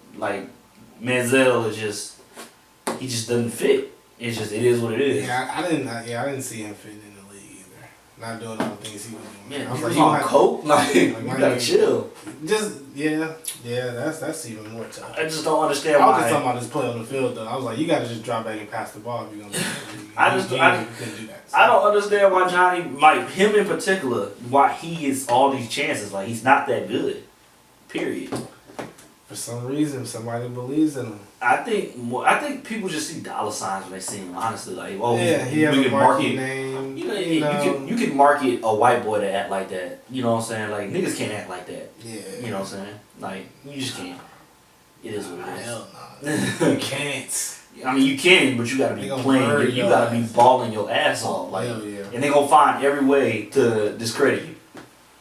Manziel is just, he just doesn't fit. It's just, it is what it is. Yeah, I didn't see him fitting in the league either. Not doing all the things he was doing. Yeah, he was on coke. Like you gotta chill. Just that's even more tough. I just don't understand why. I was just talking about his play on the field though. I was like, you gotta just drop back and pass the ball if you're gonna be in the league. You couldn't do that. So. I don't understand why Johnny, like him in particular, why he gets all these chances. Like, he's not that good. Period. For some reason, somebody believes in him. I think people just see dollar signs when they see him. Honestly, like, oh, yeah, he has a market name. You can market a white boy to act like that. You know what I'm saying? Like, niggas can't act like that. Yeah. You know what I'm saying? Like, you just can't. It is what it is. Hell no. You can't. I mean, you can, but you gotta be playing. You gotta be balling your ass off. Like, and they gonna find every way to discredit you.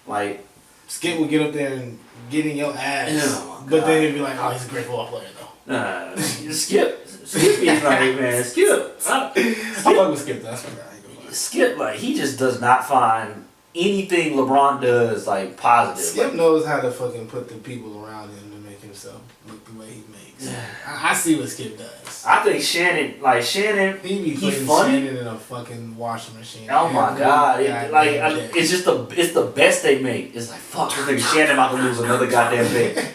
Like, Skip will get up there and get in your ass. But then he'd be like, oh, he's a great ball player, though. Skip is like, man, Skip. I fuck with Skip, that's what Skip, like, he just does not find anything LeBron does, like, positive. Skip knows how to fucking put the people around him to make himself look the way he makes. I see what Skip does. I think Shannon, he be putting funny. Shannon in a fucking washing machine. Oh my god! It's just it's the best they make. It's like, fuck, this nigga Shannon about to lose another goddamn bet.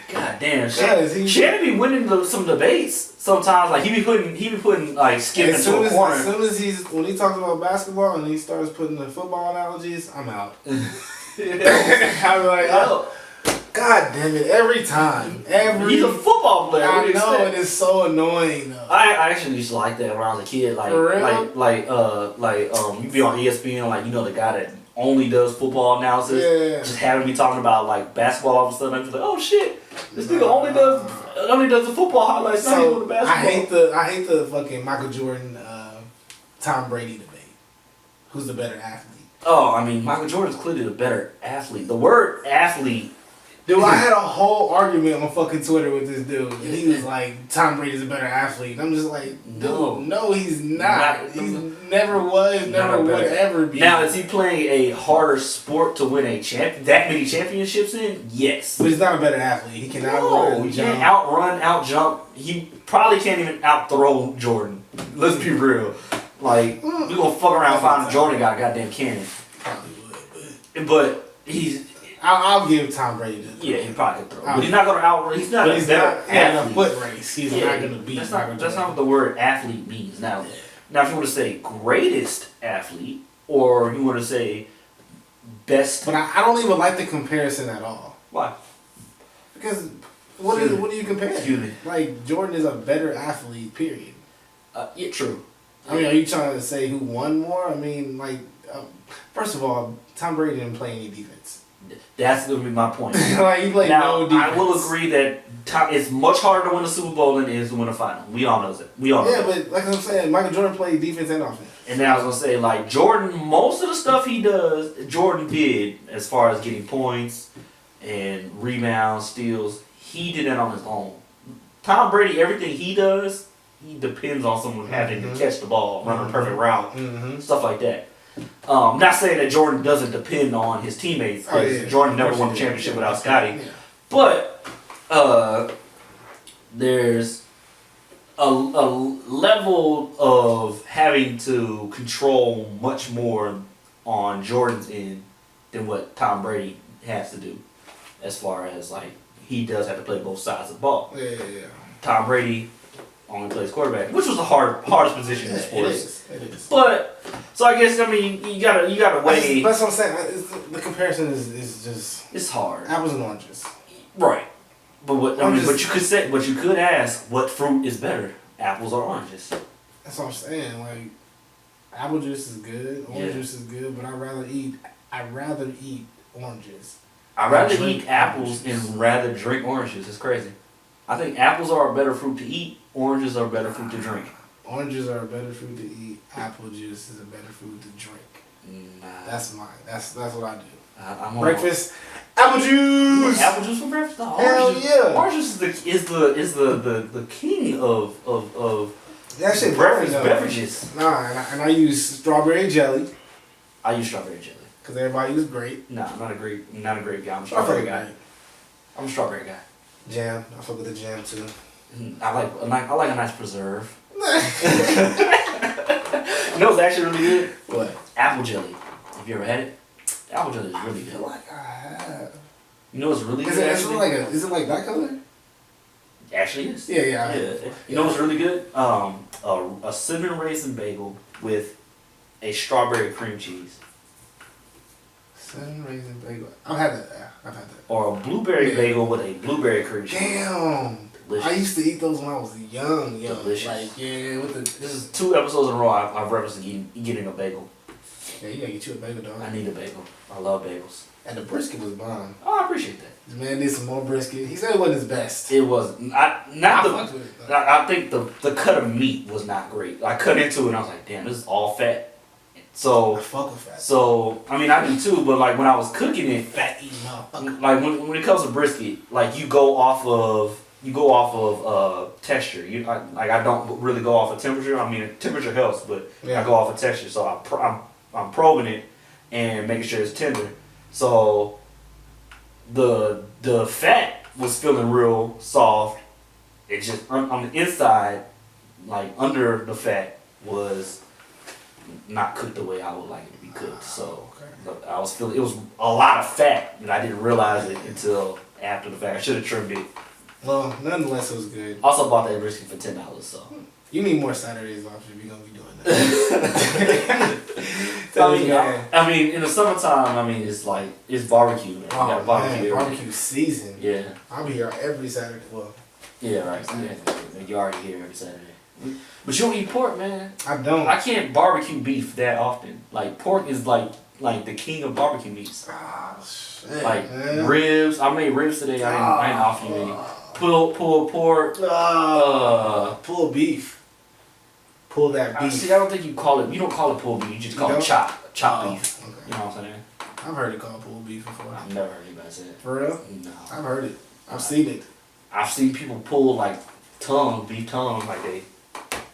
God damn, Shannon be winning some debates sometimes. Like he be putting like Skip into a corner. As soon as when he talks about basketball and he starts putting the football analogies, I'm out. I'm like, oh, God damn it! Every time, he's a football player. I know, and it's so annoying though. I actually used to like that when I was a kid. Like, you be on ESPN, like the guy that only does football analysis. Yeah. Just having me talking about like basketball all of a sudden. I'm just like, oh shit, this nigga only does the football highlights. Not even the basketball. I hate the fucking Michael Jordan, Tom Brady debate. Who's the better athlete? Oh, I mean, Michael Jordan's clearly the better athlete. The word athlete. Dude, I had a whole argument on fucking Twitter with this dude, and he was like, Tom Brady's a better athlete. And I'm just like, dude, no he's not. He never was, never would ever be. Now, is he playing a harder sport to win that many championships in? Yes. But he's not a better athlete. He can outrun, he can't outrun, outjump. He probably can't even outthrow Jordan. Let's be real. Like, we gonna fuck around finding Jordan got a goddamn cannon. Probably would, but he's... I'll give Tom Brady this. Yeah, he probably could throw. But he's not going to outrun. He's not a better athlete. In a foot race, he's not going to beat. That's not what the word athlete means. Now, if you want to say greatest athlete, or you want to say best. But I don't even like the comparison at all. Why? Because what are you comparing? Excuse me. Like, Jordan is a better athlete, period. Yeah, true. I mean, are you trying to say who won more? I mean, like, first of all, Tom Brady didn't play any defense. That's going to be my point. Like, he played no defense. I will agree that it's much harder to win a Super Bowl than it is to win a final. We all know that. Yeah, but like I'm saying, Michael Jordan played defense and offense. And then I was going to say, like, Jordan, most of the stuff he does, Jordan did as far as getting points and rebounds, steals. He did that on his own. Tom Brady, everything he does, he depends on someone having to catch the ball, run a perfect route, stuff like that. Not saying that Jordan doesn't depend on his teammates, because Jordan never won the championship without Scotty. Yeah. But there's a level of having to control much more on Jordan's end than what Tom Brady has to do, as far as like he does have to play both sides of the ball. Yeah. Tom Brady only plays quarterback, which was the hardest position in sports. It is. But so I guess you gotta weigh. That's what I'm saying. The comparison is just. It's hard. Apples and oranges. Right. But but you could ask what fruit is better, apples or oranges. That's what I'm saying. Like, apple juice is good, orange juice is good, but I'd rather eat oranges. I'd rather eat apples and rather drink oranges. It's crazy. I think apples are a better fruit to eat. Oranges are a better fruit to drink. Oranges are a better fruit to eat. Apple juice is a better fruit to drink. Nah. That's mine. That's what I do. I'm breakfast. Apple juice. Apple juice for breakfast. No, hell yeah. Orange juice is the king of that shit breakfast beverages. Nah, and I use strawberry jelly. I use strawberry jelly because everybody uses grape. Nah, I'm not a grape guy. I'm a strawberry guy. I'm a strawberry guy. Jam. I fuck with the jam too. I like a nice preserve. You know what's actually really good? What? Apple jelly. Have you ever had it? Apple jelly is really good. Like I have. You know what's really good? Is it like that color? Actually is. Yeah. You know what's really good? A cinnamon raisin bagel with a strawberry cream cheese. Cinnamon raisin bagel. I've had that. Or a blueberry bagel with a blueberry cream cheese. Damn. Delicious. I used to eat those when I was young. Delicious. Like, this is 2 episodes in a row I've referenced getting a bagel. Yeah, you gotta get you a bagel, dog. I need a bagel. I love bagels. And the brisket was bomb. Oh, I appreciate that. This man did some more brisket. He said it wasn't his best. It wasn't. I think the cut of meat was not great. I cut into it and I was like, damn, this is all fat. So I fuck with fat. So I mean, I do too. But like when I was cooking it, fat eating motherfucker. Like when it comes to brisket, like you go off of texture. I don't really go off of temperature. I mean, temperature helps, but I go off of texture. So I'm probing it and making sure it's tender. So the fat was feeling real soft. It just on the inside, like under the fat, was not cooked the way I would like it to be cooked. So I was feeling it was a lot of fat, and I didn't realize it until after the fact. I should have trimmed it Well, nonetheless, it was good. Also bought that brisket for $10, so. You need more Saturdays off if you're gonna be doing that. I mean, in the summertime, I mean, it's like it's barbecue. You got barbecue season. Yeah. I'll be here every Saturday. Well. Yeah, right. Yeah. You're already here every Saturday. But you don't eat pork, man. I don't. I can't barbecue beef that often. Like pork is like the king of barbecue meats. Oh, shit, like man. Ribs. I made ribs today. I didn't offer you any. Pulled pork. Pulled beef. Pull that beef. See, I don't think you call it. You don't call it pulled beef. You just call it chop beef. Okay. You know what I'm saying? I've heard it called pulled beef before. I've never heard anybody say it. For real? No. I've heard it. I've seen it. I've seen people pull like beef tongue, like they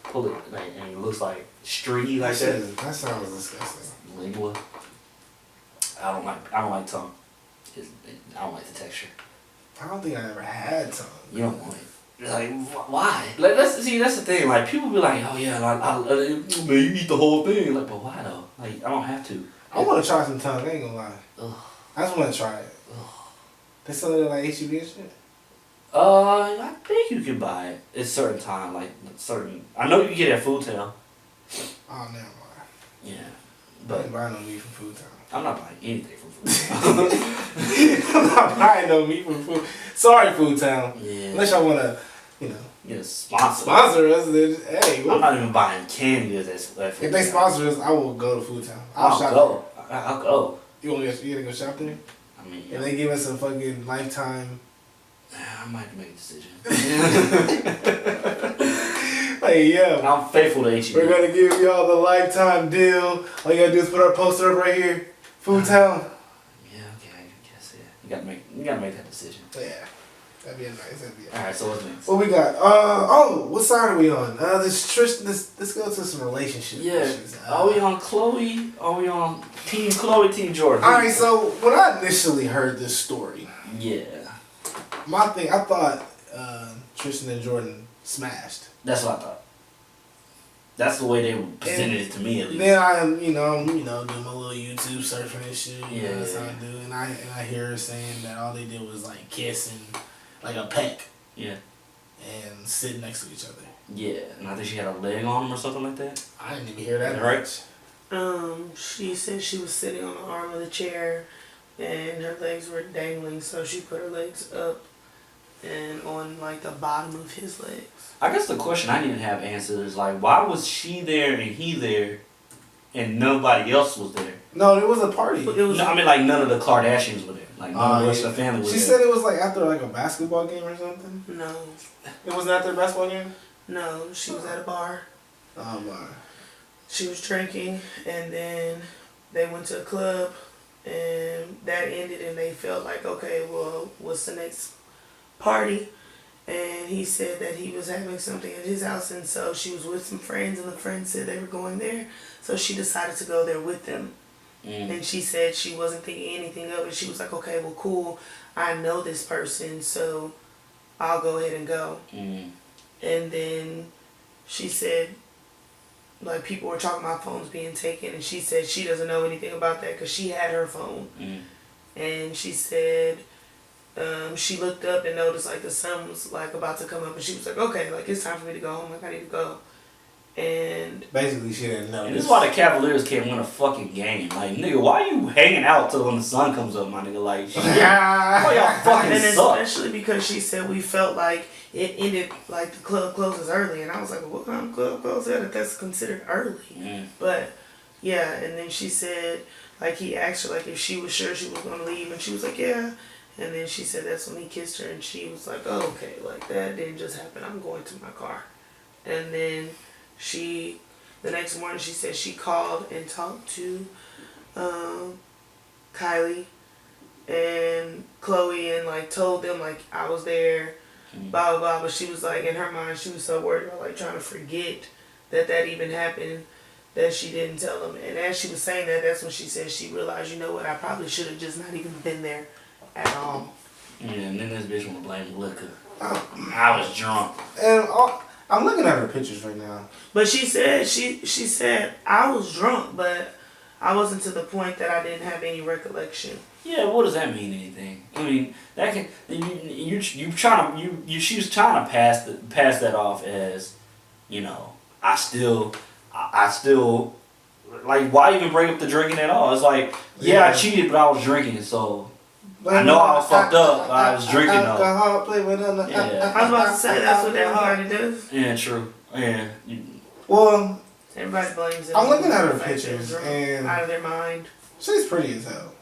pull it like, and it looks like stringy like that. That sounds disgusting. Lingua. I don't like tongue. I don't like the texture. I don't think I ever had tongue. You don't want it. Like, why? Like, that's the thing. Like, people be like, oh yeah, man, you eat the whole thing. Like, but why though? Like, I don't have to. I want to try some tongue. I ain't gonna lie. Ugh. I just want to try it. Ugh. They sell it at like HEB and shit. I think you can buy it at certain time. Like certain. I know you can get it at Food Town. Oh, never mind. Yeah, I but ain't buying no meat from Food Town. I'm not buying anything from Food Town. I'm not buying no meat from Food. Sorry, Food Town. Yeah. Unless y'all wanna, get a sponsor. Sponsor us. Then, hey, I'm not even buying candy at Food Town. If they sponsor us, I will go to Food Town. I'll go. I'll go. You gonna go shop there? I mean, if they give us a fucking lifetime. I might have to make a decision. Hey, yeah. I'm faithful to HEB. We're gonna give y'all the lifetime deal. All you gotta do is put our poster up right here. Food Town. Yeah, okay, I guess yeah. You gotta make that decision. Yeah. That'd be nice. Alright, so what's next? What we got? What side are we on? Let's go to some relationship issues. Are we on Khloe? Are we on Team Khloe, Team Jordyn? Alright, so when I initially heard this story, my thing, I thought Tristan and Jordyn smashed. That's what I thought. That's the way they presented it to me, at least. Then I'm doing my little YouTube surfing and shit. That's how I do. And I hear her saying that all they did was like kiss and like a peck. Yeah. And sit next to each other. Yeah, and I think she had a leg on him or something like that. I didn't even hear that. Right. She said she was sitting on the arm of the chair and her legs were dangling, so she put her legs up and on like the bottom of his legs. I guess the question I didn't have answered is like, why was she there and he there and nobody else was there? No, it was a party. I mean like none of the Kardashians were there. Like none of the rest of the family was there. She said it was like after like a basketball game or something? No. It wasn't after a basketball game? No, she was at a bar. Oh my. She was drinking and then they went to a club and that ended and they felt like, okay, well, what's the next party? And he said that he was having something at his house and so she was with some friends and the friends said they were going there. So she decided to go there with them. And she said she wasn't thinking anything of it. She was like, okay, well, cool. I know this person, so I'll go ahead and go. And then she said, like, people were talking about phones being taken, and she said she doesn't know anything about that because she had her phone. And she said she looked up and noticed, like, the sun was, like, about to come up, and she was like, okay, like, it's time for me to go home. Like, I need to go. And basically, she didn't know. And this is why the Cavaliers can't win a fucking game. Like, nigga, why are you hanging out till when the sun comes up, my nigga? Like, why y'all fucking and suck? especially because she said we felt like it ended, like the club closes early. And I was like, well, what kind of club closes? That's considered early. But, yeah, and then she said, like, he asked her, like, if she was sure she was going to leave. And she was like, yeah. And then she said that's when he kissed her. And she was like, oh, okay, like, that didn't just happen. I'm going to my car. And then the next morning she said she called and talked to Kylie and Khloe and like told them like I was there, blah blah blah. But she was like in her mind she was so worried about like trying to forget that even happened that she didn't tell them. And as she was saying that, that's when she said she realized, you know what, I probably should have just not even been there at all. Yeah, and then this bitch wanna blame liquor. I was drunk. And I'm looking at her pictures right now. But she said she said I was drunk, but I wasn't to the point that I didn't have any recollection. Yeah, what does that mean? Anything? I mean, that can she was trying to pass that off as, you know, I still like, why even bring up the drinking at all? It's like, yeah, I cheated, but I was drinking, so I know I was fucked up. I was drinking though. Alcohol, play with them. Yeah. I was about to say that's what everybody does. Yeah, true. Yeah. Well, everybody blames it. I'm looking at her pictures and out of their mind. She's pretty as hell.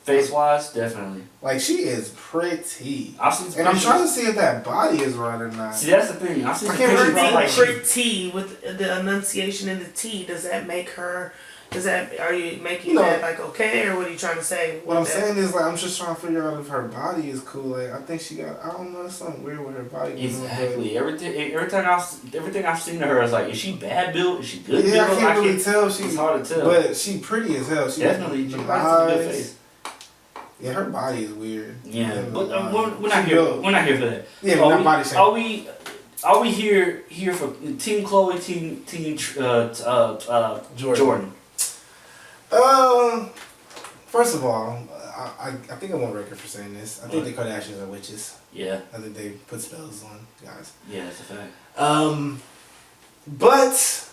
Face wise, definitely. Like, she is pretty. I've seen and I'm trying to see if that body is right or not. See, that's the thing. I've seen I can't pictures remember, like pretty with the enunciation in the T. Does that make her? Are you making that like okay, or what are you trying to say? What I'm saying is, like, I'm just trying to figure out if her body is cool. Like, I think she got, I don't know, something weird with her body. Exactly. Everything I've seen of her is like, is she bad built? Is she good built? Yeah, I can't really tell. It's hard to tell. But she pretty as hell. She definitely. She got a good face. Yeah, her body is weird. Yeah, but we're not here. We're not here for that. Yeah, we're not body shaming. Are we here for Team Khloe, Team Jordyn? First of all, I think I'm on record for saying this. I think the Kardashians are witches. Yeah. I think they put spells on guys. Yeah, that's a fact. But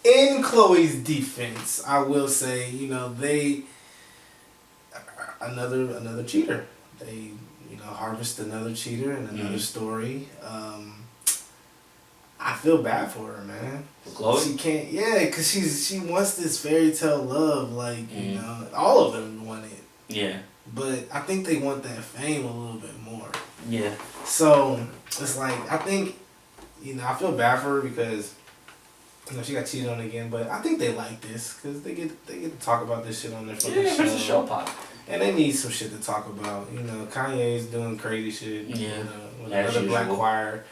in Khloe's defense, I will say, you know, they another cheater. They, you know, harvest another cheater and another story. I feel bad for her, man. Khloe? She can't, yeah, because she wants this fairy tale love, like, you know, all of them want it. Yeah. But I think they want that fame a little bit more. Yeah. So, it's like, I think, you know, I feel bad for her because, you know, she got cheated on again, but I think they like this because they get to talk about this shit on their fucking show. Yeah, it's a show pop. And they need some shit to talk about. You know, Kanye's doing crazy shit. Yeah. You know, with another black choir.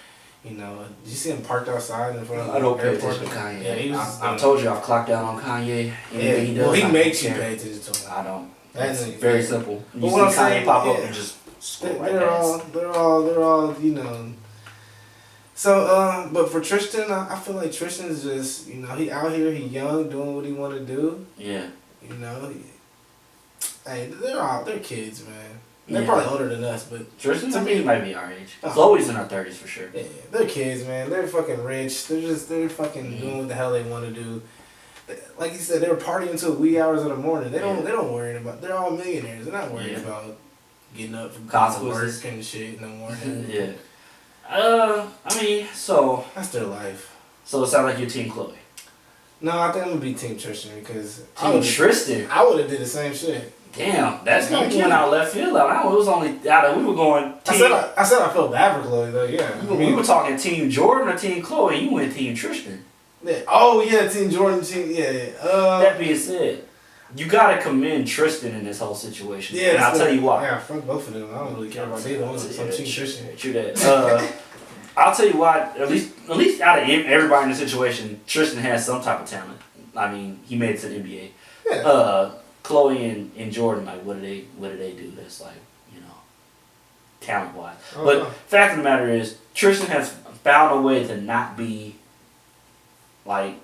You know, did you see him parked outside in front of the airport? I don't pay attention to Kanye. Yeah, he was, I told you I've clocked out on Kanye. Yeah, he makes you pay attention to him. I don't. That's very simple. You but see what I'm Kanye saying, pop up and just they're all, you know. So, but for Tristan, I feel like Tristan's just, you know, he out here, he young, doing what he want to do. Yeah. You know, hey, they're kids, man. They're probably older than us, but Tristan to me might be our age. Khloe's in her 30s for sure. Yeah, they're kids, man. They're fucking rich. They're fucking doing what the hell they want to do. Like you said, they were partying until wee hours of the morning. They don't worry about. They're all millionaires. They're not worried about getting up from work and shit in the morning. Yeah. I mean, so that's their life. So it sounds like you're Team Khloe. No, I think I'm gonna be Team Tristan because Tristan. I would have did the same shit. Damn, that's not went out left field. Like, it was only we were going. I said I felt bad for Khloe though. Yeah, we were talking Team Jordyn or Team Khloe. You went Team Tristan. Yeah. Oh yeah, Team Jordyn. That being said, you gotta commend Tristan in this whole situation. Yeah, and I'll tell you why. Yeah, fuck both of them. I don't really care about either one. So I'm Team Tristan. True that. I'll tell you why. At least out of everybody in the situation, Tristan has some type of talent. I mean, he made it to the NBA. Yeah. Khloe and Jordyn, like, what do they do that's, like, you know, talent wise? But fact of the matter is, Tristan has found a way to not be like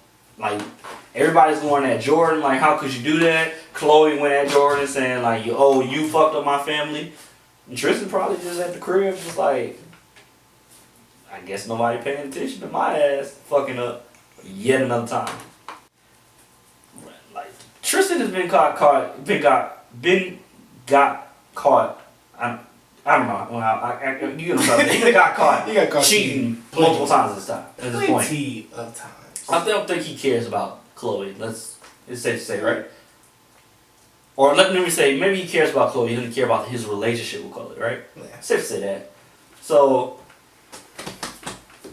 everybody's going at Jordyn, like, how could you do that? Khloe went at Jordyn saying, like, you fucked up my family. And Tristan probably just at the crib just like, I guess nobody paying attention to my ass fucking up yet another time. Like, Tristan has been got caught. I don't know. Well, you know something. He got caught cheating multiple times this time. At this point, of times. I don't think he cares about Khloe. It's safe to say, right? Or let me say, maybe he cares about Khloe. He doesn't care about his relationship with Khloe, right? Yeah. Safe to say that. So,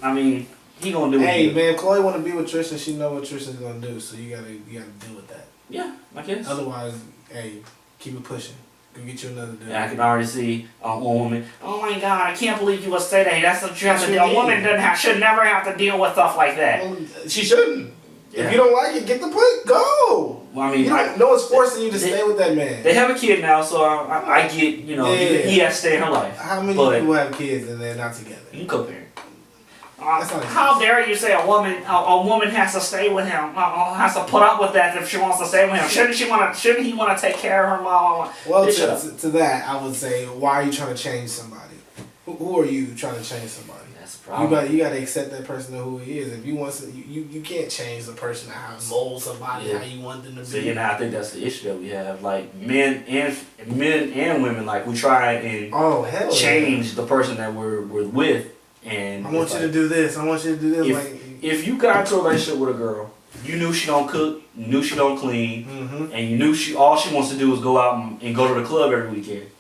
I mean, he gonna do. Hey man, if Khloe want to be with Tristan, she know what Tristan's gonna do. So you gotta deal with that. Yeah, I guess. Otherwise, hey, keep it pushing. Go get you another dude. Yeah, I can already see a woman. Oh my God, I can't believe you would say that. That's what you have to do. A woman should never have to deal with stuff like that. Well, she shouldn't. Yeah. If you don't like it, get the point. Go. Well, I mean, no one's forcing you to stay with that man. They have a kid now, so I get, he has to stay in her life. How many people have kids and they're not together? You co-parent. How dare you say a woman has to stay with him, has to put up with that if she wants to stay with him? Shouldn't he want to take care of her mom? Well, to that, I would say, why are you trying to change somebody? Who are you trying to change somebody? That's the problem. You got to accept that person for who he is. If you want to, you can't change the person to how mold somebody how you want them to be. So I think that's the issue that we have. Like men and women, like we try and change the person that we're with. And I want you to do this. I want you to do this. If you got into a relationship with a girl, you knew she don't cook, you knew she don't clean, and you knew all she wants to do is go out and go to the club every weekend.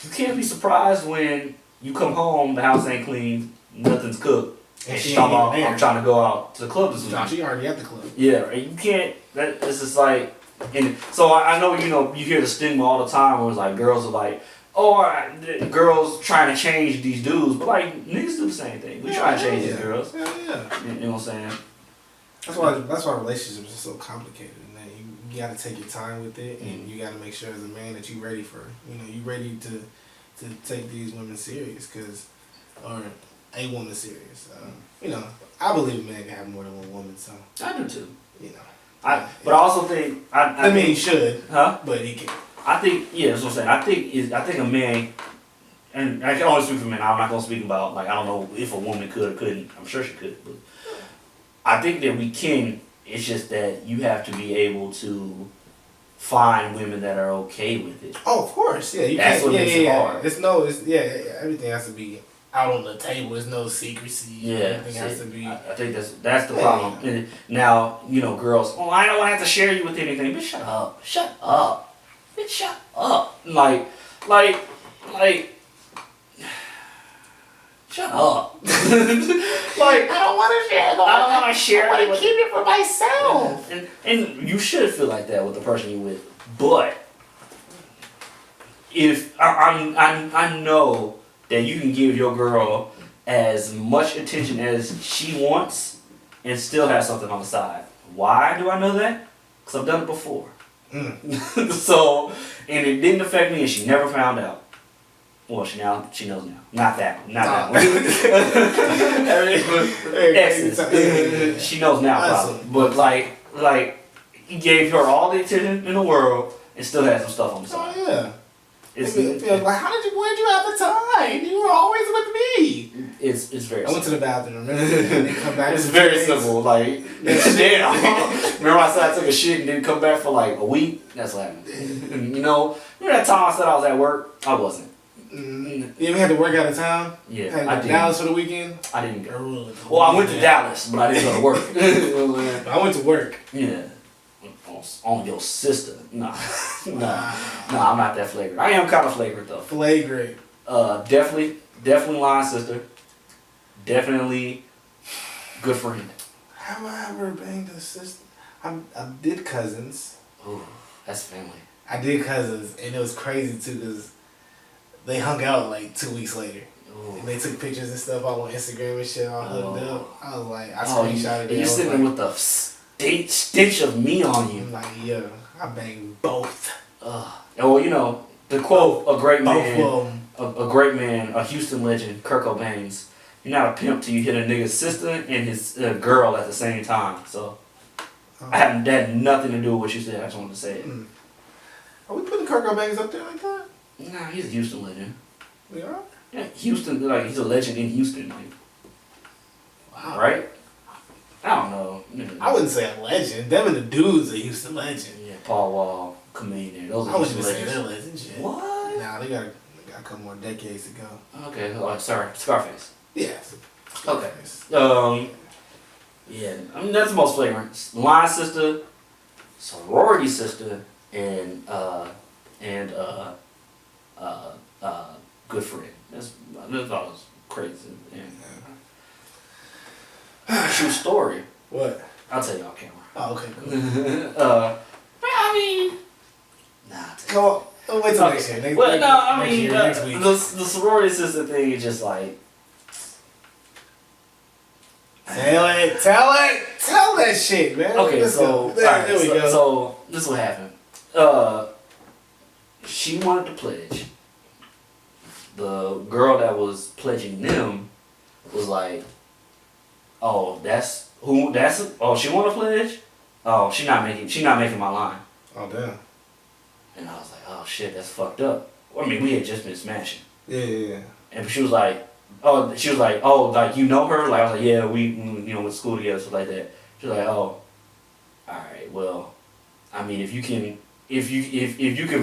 You can't be surprised when you come home, the house ain't clean, nothing's cooked, and she's talking about, I'm trying to go out to the club this weekend. She already at the club. Yeah, and you can't. It's just like, and so I know you hear the stigma all the time where it's like girls are like, girls trying to change these dudes, but like niggas do the same thing. We try to change these girls. Yeah. You know what I'm saying? That's why relationships are so complicated, and that you got to take your time with it, and you got to make sure as a man that you ready for. You ready to take these women serious, or a woman serious. I believe a man can have more than one woman, so I do too. But I also think I mean he should, but he can't. I think that's what I'm saying. I think a man, and I can only speak for men. I'm not gonna speak about I don't know if a woman could or couldn't. I'm sure she could, but I think that we can. It's just that you have to be able to find women that are okay with it. Oh, of course, yeah. That's what makes it hard. Everything has to be out on the table. There's no secrecy. Yeah, everything has to be. I think that's the problem. And now girls. Oh, I don't have to share you with anything. But shut up. Bitch, shut up. Like, shut up. I don't want to share. I don't want to share. I want to keep it for myself. And you should feel like that with the person you're with. But if I know that you can give your girl as much attention as she wants and still have something on the side. Why do I know that? Because I've done it before. So, and it didn't affect me, and she never found out. Well, she knows now. Not that one. Exes. She knows now, probably. But like, he gave her all the attention in the world, and still had some stuff on the side. Oh yeah. Where'd you have the time? You were always with me. It's very simple. I went to the bathroom, remember? And then come back. It's very simple. Like, remember I said I took a shit and didn't come back for like a week? That's what happened. Remember that time I said I was at work? I wasn't. You ever had to work out of town? Yeah, I did. Dallas for the weekend? I didn't go. Well, I went to Dallas, but I didn't go to work. I went to work. Yeah. On your sister. Nah, I'm not that flagrant. I am kind of flagrant though. Flagrant. Definitely line sister. Definitely good friend. Have I ever banged a sister? I did cousins. Ooh, that's family. I did cousins, and it was crazy too because they hung out like 2 weeks later. Ooh. And they took pictures and stuff all on Instagram and shit, all hooked up. I was like, I screenshotted it. You sitting there with the stench of me on you. I'm like, yeah, I banged both. Well, the quote, a great man, a Houston legend, Kurt Cobain's, you're not a pimp till you hit a nigga's sister and his girl at the same time. So, that had nothing to do with what you said. I just wanted to say it. Are we putting Kurt Cobain up there like that? Nah, he's a Houston legend. We are? Yeah, Houston, he's a legend in Houston. Wow. Right? I don't know. I wouldn't say a legend. Them and the dude's a Houston legend. Yeah, Paul Wall, comedian. Those are Houston legends. They're legends. Yeah. What? Nah, they got a couple more decades to go. Okay, sorry, Scarface. Yes. Okay. Yeah, I mean that's the most flagrant. Line sister, sorority sister, and good friend. That's all crazy. Yeah. True story. What? I'll tell you off camera. Oh, okay, cool. I mean, nah. Come on. Oh, wait till next year. Next week. The sorority sister thing is just like. Tell that shit, man. Okay, Let's so go. There we go. So this is what happened. She wanted to pledge. The girl that was pledging them was like, oh, that's who. That's oh, she want to pledge. Oh, she not making my line. Oh damn. And I was like, oh shit, that's fucked up. I mean, we had just been smashing. Yeah. And she was like, oh, like you know her? Like I was like, yeah, we went to school together, stuff like that. She was like, oh, all right, well, I mean, if you can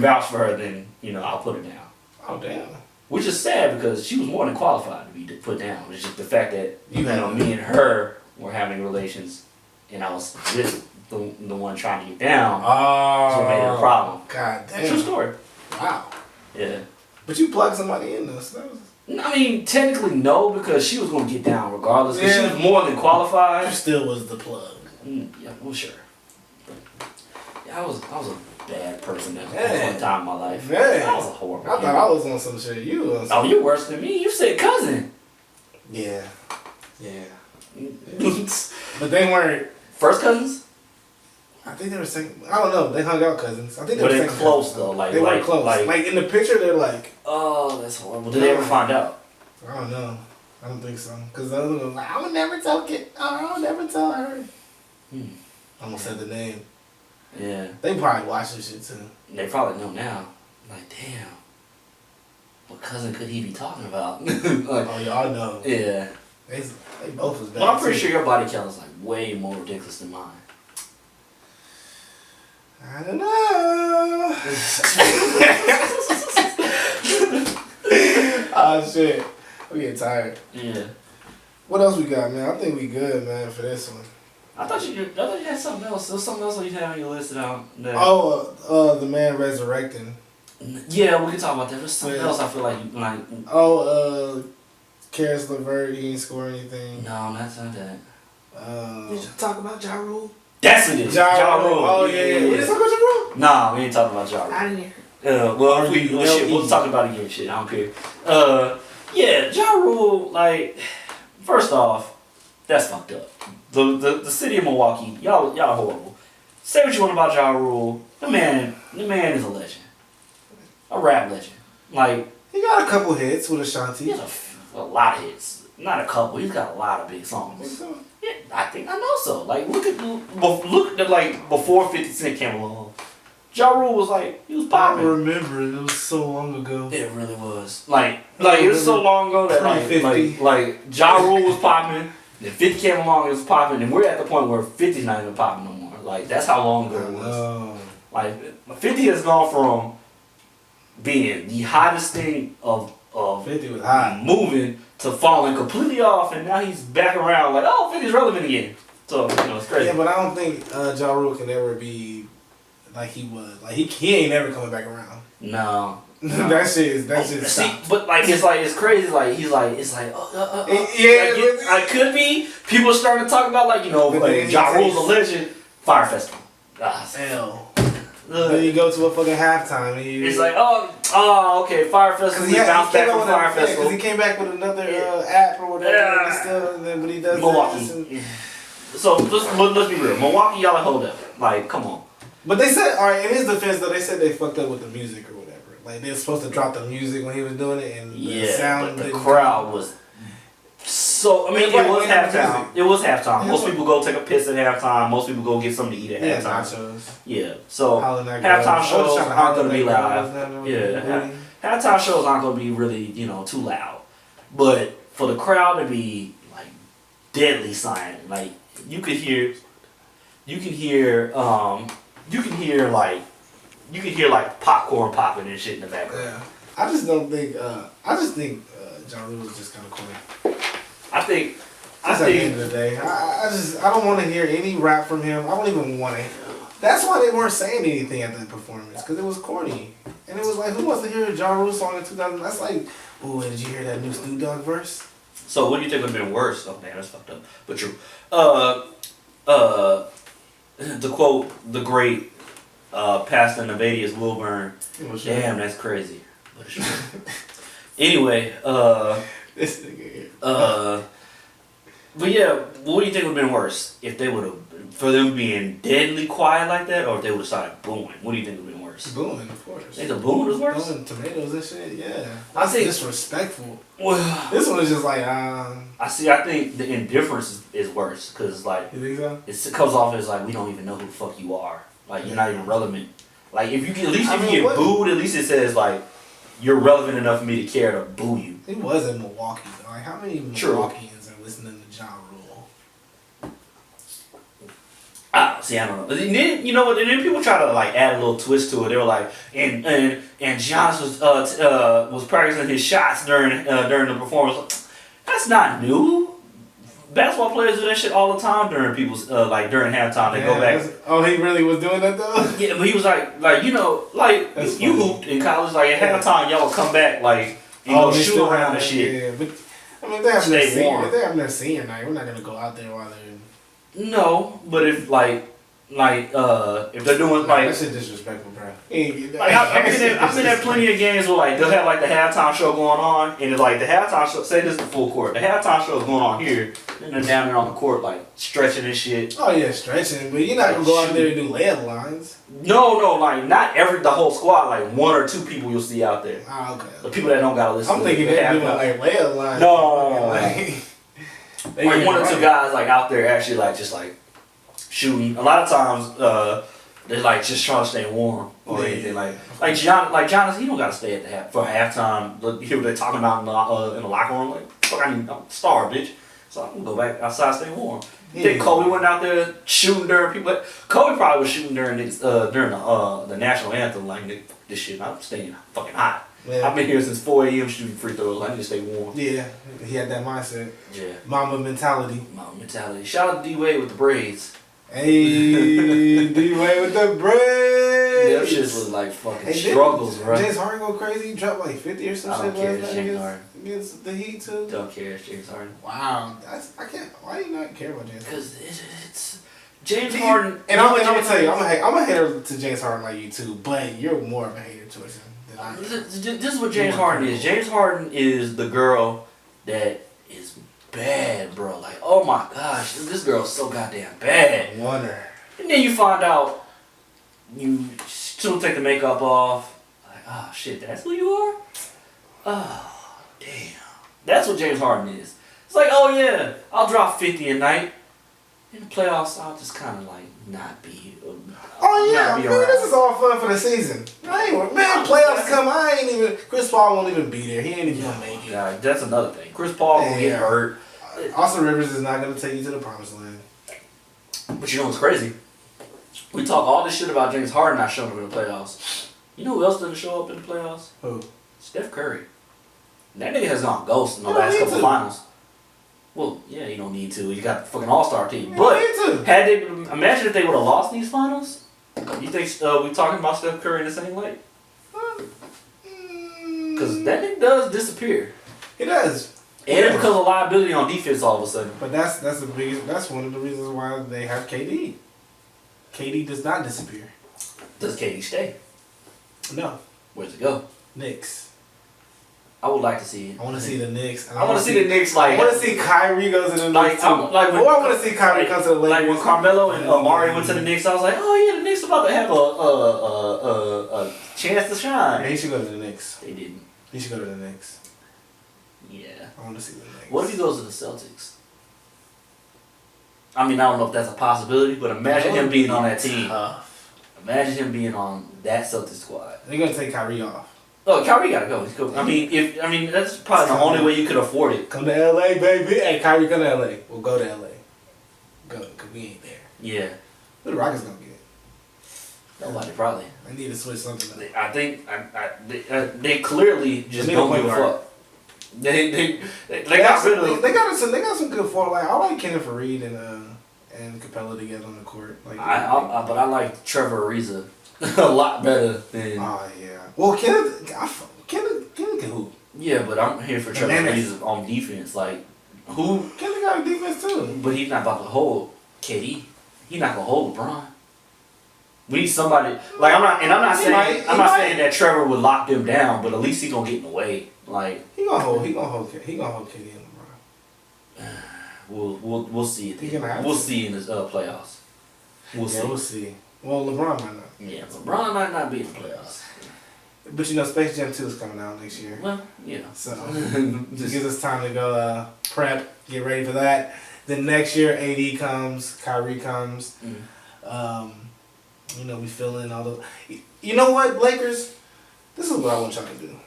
vouch for her, then I'll put her down. Oh damn. Which is sad because she was more than qualified to be put down. It's just the fact that had me and her were having relations, and I was with the one trying to get down. Oh. So it made it a problem. God damn. True story. Wow. Yeah. But you plugged somebody in though. So that was... I mean, technically no, because she was gonna get down regardless. Because she was more than qualified. You still was the plug. Yeah, well, sure. But, yeah, I was a bad person at one time in my life. Man. I was a horrible. I thought I was on some shit. You was on some... Oh, you're worse than me. You said cousin. Yeah. But they weren't first cousins. I think they were second. I don't know. They hung out cousins. I think they were second close cousins, though. Like they like, were close. Like in the picture, they're like. Oh, that's horrible. Did they ever find out? I don't know. I don't think so. Cause the other one was like, I would never tell it. I would never tell her. I almost said the name. Yeah. They probably watch this shit too. They probably know now. Like, damn. What cousin could he be talking about? Like, oh, y'all know. Yeah. They both was bad. But I'm pretty sure your body count is like way more ridiculous than mine. I don't know. Oh shit. We getting tired. Yeah. What else we got, man? I think we good, man, for this one. I thought you had something else. There was something else you had on your list out there. Oh, the man resurrecting. Yeah, we can talk about that. There's something else I feel like you like. Oh, Karis LeVert, he didn't score anything. No, that's not that. Did you talk about Ja Rule? That's what it is. Ja Rule. Oh yeah. We didn't talk about Ja Rule? Nah, we ain't talking about Ja Rule. I didn't hear. Well, we'll talk about it again. Shit, I don't care. Yeah, Ja Rule. Like, first off, that's fucked up. The city of Milwaukee, y'all horrible. Say what you want about Ja Rule. The man is a legend. A rap legend. Like, he got a couple hits with Ashanti. He has a lot of hits. Not a couple. He's got a lot of big songs. So? Yeah, I know so. Like, look at like before 50 Cent came along. Ja Rule was like, he was popping. I remember it was so long ago. It really was. Like it was so long ago that like Ja Rule was popping. Then 50 came along, it was popping, and we're at the point where 50's not even popping no more. Like, that's how long ago it was. Like, 50 has gone from being the hottest thing of 50 was hot, moving to falling completely off, and now he's back around like, oh, 50's relevant again. So it's crazy. Yeah, but I don't think Ja Rule can ever be like he was. Like he ain't never coming back around. No. that shit. See, but like it's crazy. Like he's like yeah. I could be. People are starting to talk about like Ja Rule's a legend. Fire Festival. Hell. Then you go to a fucking halftime. It's like okay, Fire Festival. He bounced back from Fire Festival. Because he came back with another app or whatever. Yeah. But he does Milwaukee. So let's be real. Milwaukee, y'all hold up. Like, come on. But they said, all right, in his defense though, they said they fucked up with the music or whatever. Like they were supposed to drop the music when he was doing it, and the sound. But the crowd was so. I mean, it was halftime. It was halftime. Most people go take a piss at halftime. Most people go get something to eat at halftime. Nachos. Yeah. So halftime shows aren't going to be loud. Yeah. Halftime shows aren't going to be really too loud. But for the crowd to be like deadly silent, like you can hear like popcorn popping and shit in the background. Yeah. I just think Ja Rule is just kind of corny. I think at the end of the day, I don't want to hear any rap from him. I don't even want to. That's why they weren't saying anything at the performance, because it was corny. And it was like, who wants to hear a Ja Rule song in 2000? That's like, ooh, did you hear that new Snoop Dogg verse? So what do you think would have been worse? Oh man, that's fucked up. But true. To quote the great Pastor Nevadius Wilburn, damn, that's crazy. But it's true. Anyway, this nigga here. But yeah, what do you think would have been worse? If they would have, for them being deadly quiet like that, or if they would have started booing? What do you think would have been worse? worse? Booing, of course. Think the booing is worse? Throwing tomatoes and shit, yeah. I think disrespectful. Well, This one is just like, I think the indifference is worse because like you think so? it comes off as like we don't even know who the fuck you are. Like you're not even relevant. Like if you get if you get booed, at least it says like you're relevant enough for me to care to boo you. It was in Milwaukee though. Like how many Milwaukeeans are listening to Ja Rule? I don't know. And then you know what? And then people try to like add a little twist to it. They were like, and Giannis was practicing his shots during the performance. That's not new. Basketball players do that shit all the time during people's like during halftime. They go back. Oh, he really was doing that though. Yeah, but he was like you know like you hooped in college. Like at halftime, y'all would come back like and go shoot around and shit. Yeah, but I mean, if they're having their senior night, we're not gonna go out there while they're. No, but if if they're doing like that shit disrespectful, bro. Like I've been at plenty of games where like they'll have like the halftime show going on, and it's like the halftime show. Say this is the full court. The halftime show is going on here, and they're down there on the court like stretching and shit. Oh yeah, stretching, but you're not gonna go out there and do layup lines. No, like not the whole squad. Like one or two people you'll see out there. Oh, okay. The people that don't gotta listen. I'm thinking they're doing like layup lines. No. Like one or two guys like out there actually like just like shooting. A lot of times they're like just trying to stay warm or anything like Giannis. He don't gotta stay at for halftime. You hear what they're talking about in the locker room? Like fuck, I'm starved, bitch. So I'm gonna go back outside, stay warm. You think Khloe went out there shooting during people? Khloe probably was shooting during the national anthem. Like this shit, I'm staying fucking hot. Yeah. I've been here since 4 a.m. shooting free throws. I need to stay warm. Yeah, he had that mindset. Yeah. Mamba mentality. Shout out to D-Wade with the braids. Hey, D-Wade with the braids. Them shits was like fucking struggles, bro. James Harden go crazy. He dropped like 50 or some shit last night against the Heat too. Don't care, it's James Harden. Wow, I can't. Why do you not care about James? Because it's James Harden. And I'm gonna tell you, I'm a hater to James Harden like you too, but you're more of a hater towards him. This is what James Harden is. James Harden is the girl that is bad, bro. Like, oh my gosh, this girl's so goddamn bad. Wonder. And then you find out you still take the makeup off. Like, oh shit, that's who you are? Oh, damn. That's what James Harden is. It's like, oh yeah, I'll drop 50 a night. In the playoffs, I'll just kind of like not be. Oh yeah, man, this is all fun for the season. Playoffs come. I ain't even. Chris Paul won't even be there. He ain't even gonna make it. Yeah, that's another thing. Chris Paul will get hurt. Austin Rivers is not gonna take you to the promised land. But you know what's crazy? We talk all this shit about James Harden not showing up in the playoffs. You know who else didn't show up in the playoffs? Who? Steph Curry. That nigga has gone ghost in the last couple finals. Well, yeah, you don't need to. You got the fucking All-Star team. But imagine if they would have lost these finals. You think we talking about Steph Curry in the same light? Because that nigga does disappear. He does. And it becomes a liability on defense all of a sudden. But that's the biggest. That's one of the reasons why they have KD. KD does not disappear. Does KD stay? No. Where's it go? Knicks. I would like to see it. I want to see the Knicks. I want to see the Knicks like. I want to see Kyrie goes to the Knicks. I want to see Kyrie come to the Lakers. Like when Carmelo and Amari went to the Knicks, I was like, oh yeah, the Knicks about to have a chance to shine. Yeah, he should go to the Knicks. They didn't. He should go to the Knicks. Yeah. I want to see the Knicks. What if he goes to the Celtics? I mean, I don't know if that's a possibility, but imagine him being on that team. Imagine him being on that Celtics squad. They're gonna take Kyrie off. Oh, Kyrie gotta go. He's cool. I mean, that's probably the only way you could afford it. Come to LA, baby. Hey, Kyrie, come to LA. We'll go to LA. Go, cause we ain't there. Yeah. Who the Rockets gonna get? Nobody probably. They need to switch something up. I think they clearly just don't give a fuck. They got rid of. They got some good forward. Like I like Kenneth Faried and Capella together on the court. Like but I like Trevor Ariza a lot better than. Oh yeah. Well, Kenneth can hoop. Yeah, but I'm here for Trevor Ariza on defense. Like who? Kenneth got defense too. But he's not about to hold KD. He's not gonna hold LeBron. We need somebody like I'm not saying that Trevor would lock them down, but at least he's gonna get in the way. Like he gonna hold KD and LeBron. We'll see it. We'll see in the playoffs. We'll see. Well, LeBron might not. Yeah, LeBron might not be in the playoffs. But you know, Space Jam 2 is coming out next year. Well, yeah. So it gives us time to go prep, get ready for that. Then next year, AD comes, Kyrie comes. You know, we fill in all the. You know what, Lakers? This is what I want y'all to do.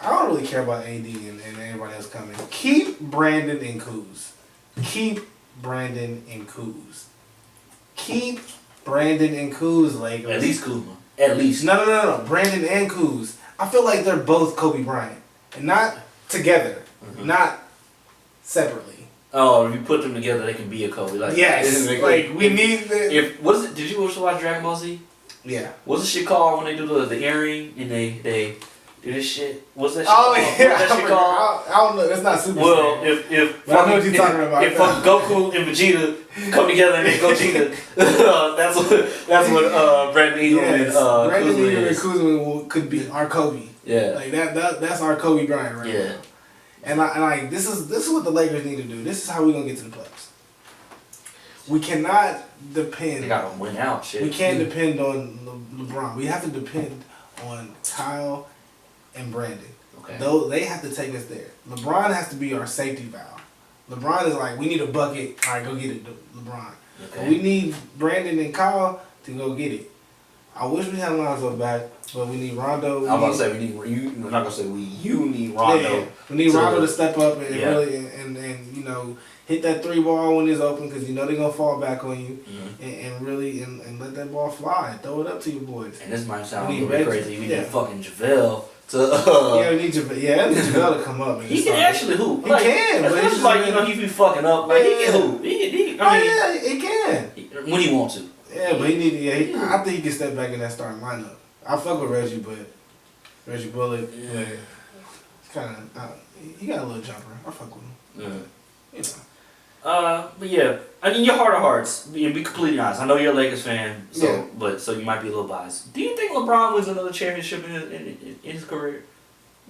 I don't really care about AD and everybody else coming. Keep Brandon and Kuz. Keep Brandon and Kuz. Keep Brandon and Kuz, Lakers. At least Kuzma. At least. No. Brandon and Kuz. I feel like they're both Kobe Bryant. And not together. Not separately. Oh, if you put them together, they can be a Kobe. Like, yes. Like, we need the... What is it? Did you also watch Dragon Ball Z? Yeah. What's the shit called when they do the earring and they do this shit? What's that shit called? Yeah. What's that shit called? I don't know. That's not super. Well, if I know what you're talking about. If Goku and Vegeta come together and they Gogeta, that's what Brandon Ingram and Kuzma could be our Kobe. Yeah. Like that's our Kobe Bryant right now. And like this is what the Lakers need to do. This is how we're gonna get to the playoffs. We cannot depend. They gotta win out. Shit. We can't depend on LeBron. We have to depend on Kyle and Brandon. Okay. Though they have to take us there. LeBron has to be our safety valve. LeBron is like, we need a bucket. All right, go get it, LeBron. Okay. But we need Brandon and Kyle to go get it. I wish we had Lonzo back, but we need Rondo. I'm about to say we need you. I'm not gonna say we. You need Rondo. Yeah, we need Rondo to step up and really and you know, hit that 3 ball when it's open, because you know they're gonna fall back on you, and really and let that ball fly. Throw it up to your boys. And this might sound a little bit crazy. We need fucking JaVale to. We need JaVale. Yeah, I need JaVale to come up. And he can actually hoop. He can, but it's like, you know, he be fucking up. Like he can hoop. He can when he wants to. Yeah, but he need. I think he can step back in that starting lineup. I fuck with Reggie, but Reggie Bullock. Yeah, it's kind of. He got a little jumper. I fuck with him. You know. But yeah, I mean, your heart of hearts. Be completely honest. I know you're a Lakers fan, so you might be a little biased. Do you think LeBron wins another championship in his career?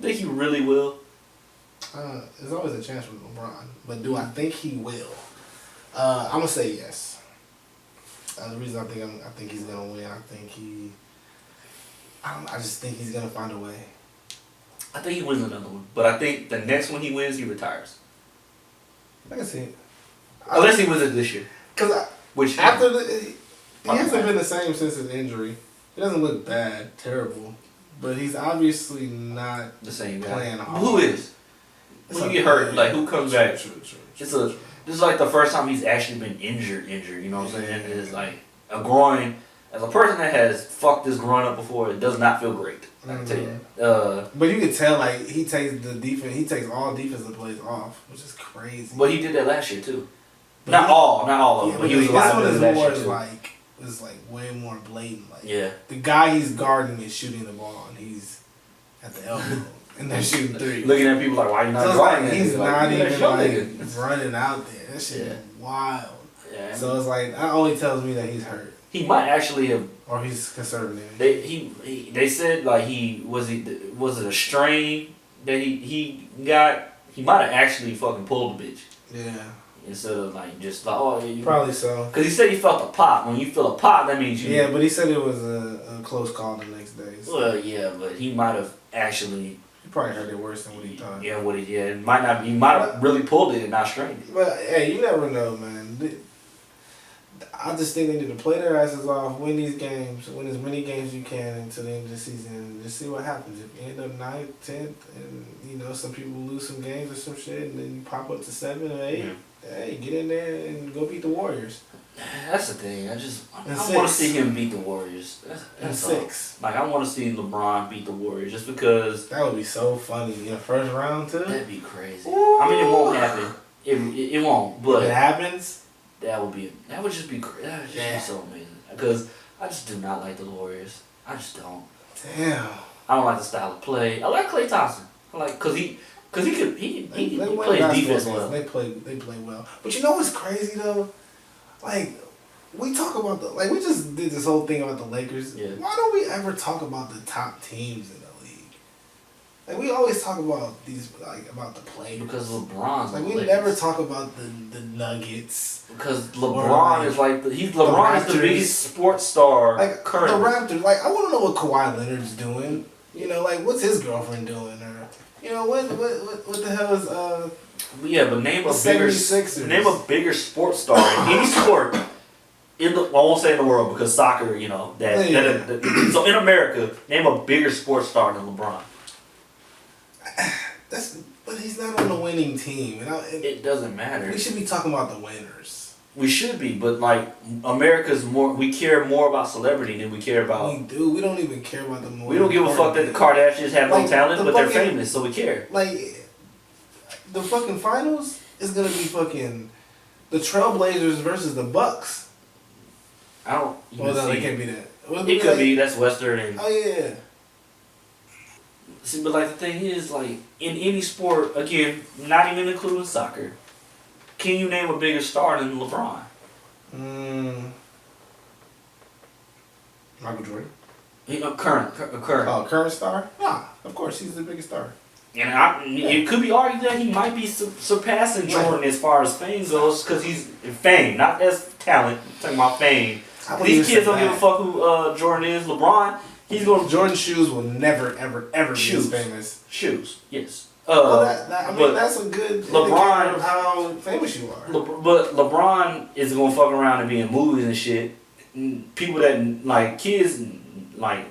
Think he really will? There's always a chance with LeBron, but do I think he will? I'm gonna say yes. The reason I think he's gonna win. I just think he's gonna find a way. I think he wins another one, but I think the next one he wins, he retires. I can see it. Unless he wins it this year. He hasn't been the same since his injury. He doesn't look bad, terrible, but he's obviously not the same guy. Playing hard. Who is? When you get hurt, like who comes back? This is like the first time he's actually been injured, you know what I'm saying? It's like a groin. As a person that has fucked this groin up before, it does not feel great. I can tell you that. But you can tell, like, he takes all defensive plays off, which is crazy. But he did that last year too. Not all of them, but he was alive last year too. It's like way more blatant. Like, the guy he's guarding is shooting the ball, and he's at the elbow. And they're shooting 3. Looking at people like, why are you not guarding? He's not even running out there. That shit is wild. Yeah, so it's like, that only tells me that he's hurt. He might actually have, or he's conservative. They said like was it a strain that he got? He might have actually fucking pulled the bitch. Yeah. Instead of like just like probably so. Because he said he felt a pop. When you feel a pop, that means you. Yeah, but he said it was a close call the next day. So. Well, yeah, but he might have actually. He probably heard it worse than what he thought. Yeah, it might not. He might have really pulled it and not strained it. But hey, you never know, man. I just think they need to play their asses off, win these games, win as many games as you can until the end of the season, and just see what happens. If you end up 9th, 10th, and you know some people lose some games or some shit, and then you pop up to 7 or 8. Hey, get in there and go beat the Warriors. That's the thing. I want to see him beat the Warriors. That's 6. Like I want to see LeBron beat the Warriors just because. That would be so funny in the first round too. That'd be crazy. Ooh. I mean, it won't happen. It won't. But if it happens. That would just be crazy. That would just be so amazing. Because I just do not like the Warriors. I just don't. Damn. I don't like the style of play. I like Klay Thompson. I like he plays defense well. They play well. But you know what's crazy though? Like we talk about we just did this whole thing about the Lakers. Yeah. Why don't we ever talk about the top teams in the league? Like we always talk about these, like about the players. Because LeBron's like we never talk about the Nuggets. Because LeBron is like LeBron is the biggest sports star. Like currently. the Raptors. Like I want to know what Kawhi Leonard's doing. You know, like what's his girlfriend doing, or you know what the hell is Yeah, but name a 76ers. bigger sports star in any sport. I won't say in the world because soccer, you know that. So in America, name a bigger sports star than LeBron. But he's not on the winning team. It doesn't matter. We should be talking about the winners. We should be, but like America's more. We care more about celebrity than we care about. We do. We don't even care about the more. We don't give a fuck that the Kardashians have no talent, but they're fucking, famous, so we care. Like the fucking finals is gonna be fucking the Trailblazers versus the Bucks. I don't. Well, no, it can't be that. It could be. That's Western and. Oh yeah. See, but like the thing is, like in any sport, again, not even including soccer, can you name a bigger star than LeBron? Michael Jordan. Current. Oh, current star? Nah, of course he's the biggest star. And it could be argued that he might be surpassing Jordan as far as fame goes, because he's fame, not as talent. I'm talking about fame. These kids don't give a fuck who Jordan is. LeBron. He's going. Jordan's shoes will never, ever, ever be as famous. Shoes, yes. Well, I mean, that's a good LeBron of how famous you are. But LeBron is gonna fuck around and be in movies and shit. People that like kids like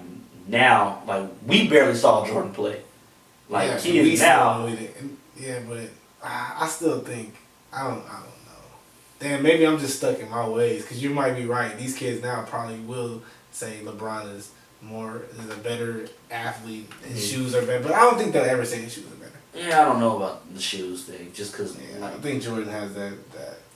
now, like we barely saw Jordan play. Like yeah, kids now. Yeah, but I still think I don't know. Damn, maybe I'm just stuck in my ways because you might be right. These kids now probably will say LeBron is a better athlete. His shoes are better, but I don't think they'll ever say his shoes are better. Yeah, I don't know about the shoes thing, just because. Yeah, I think Jordan has that.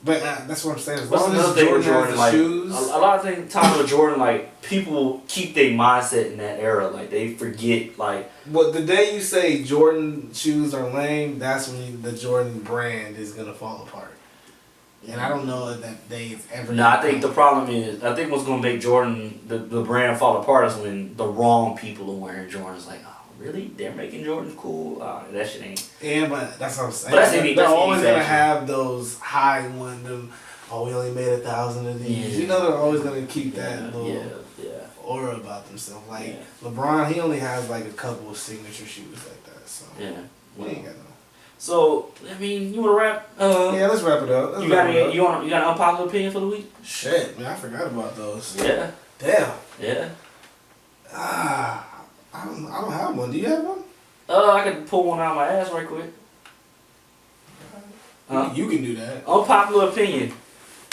But that's what I'm saying. As What's long another as thing Jordan with Jordan? has Like shoes, a lot of things talking with Jordan, like people keep their mindset in that era. Like they forget, like. But the day you say Jordan shoes are lame, that's when the Jordan brand is gonna fall apart. And I don't know if that day is ever. No, I think the problem is, I think what's gonna make Jordan the brand fall apart is when the wrong people are wearing Jordans. Like, oh, really? They're making Jordans cool? That shit ain't. Yeah, but that's what I'm saying. But they're always gonna have those high one. We only made 1,000 of these. Yeah. You know, they're always gonna keep that little yeah. aura about themselves. Like LeBron, he only has like a couple of signature shoes like that. So yeah, we ain't got no. So I mean, you wanna wrap? Yeah, let's wrap it up. You got an unpopular opinion for the week? Shit, man, I forgot about those. Yeah. Damn. Yeah. I don't have one. Do you have one? I could pull one out of my ass right quick. You can do that. Unpopular opinion.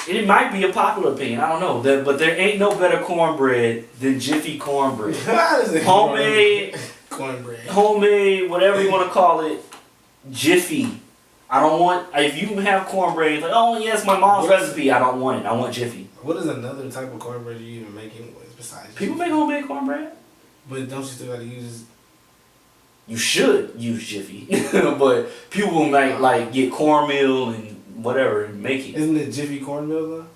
It might be a popular opinion. I don't know. But there ain't no better cornbread than Jiffy cornbread. Homemade cornbread. Homemade, whatever you want to call it. Jiffy. I don't want. If you have cornbread, like, oh yes, my mom's recipe. I don't want it. I want Jiffy. What is another type of cornbread you even make anyways besides? People make homemade cornbread. But don't you still gotta use? You should use Jiffy, but people will get cornmeal and whatever and make it. Isn't it Jiffy cornmeal though?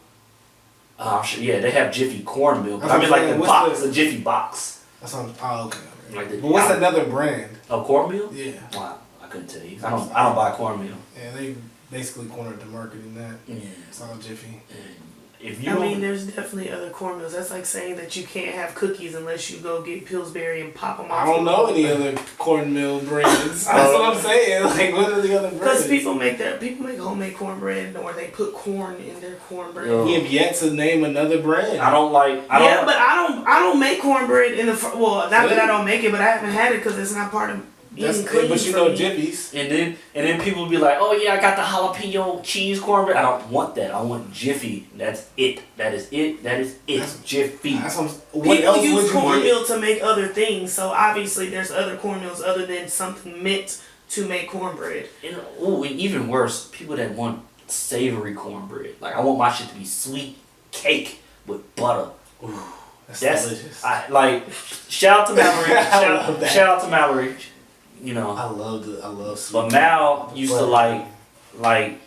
I'm sure. Yeah, they have Jiffy cornmeal. I mean, like the box, a Jiffy box. That's what I'm, okay. Like but what's another brand? Of cornmeal? Yeah. Wow, I couldn't tell you. I don't buy cornmeal. Yeah, they basically cornered the market in that. Yeah. It's all Jiffy. There's definitely other cornmeals. That's like saying that you can't have cookies unless you go get Pillsbury and pop them off. I don't know any other cornmeal brands. That's what I'm saying. Like, what are the other brands? Because people make homemade cornbread, or they put corn in their cornbread. We have yet to name another brand. But I don't make cornbread in the. Well, not that I don't make it, but I haven't had it because it's not part of. But you know Jiffy's. And then people will be like, oh yeah, I got the jalapeno cheese cornbread. I don't want that. I want Jiffy. That's it. That is it. That is it. That's Jiffy. People use cornmeal to make other things, so obviously there's other cornmeals other than something meant to make cornbread. And even worse, people that want savory cornbread. Like, I want my shit to be sweet cake with butter. Ooh, that's delicious. Shout out to Mallory. Shout out to Mallory. You know, I love sweet. But Mal used to like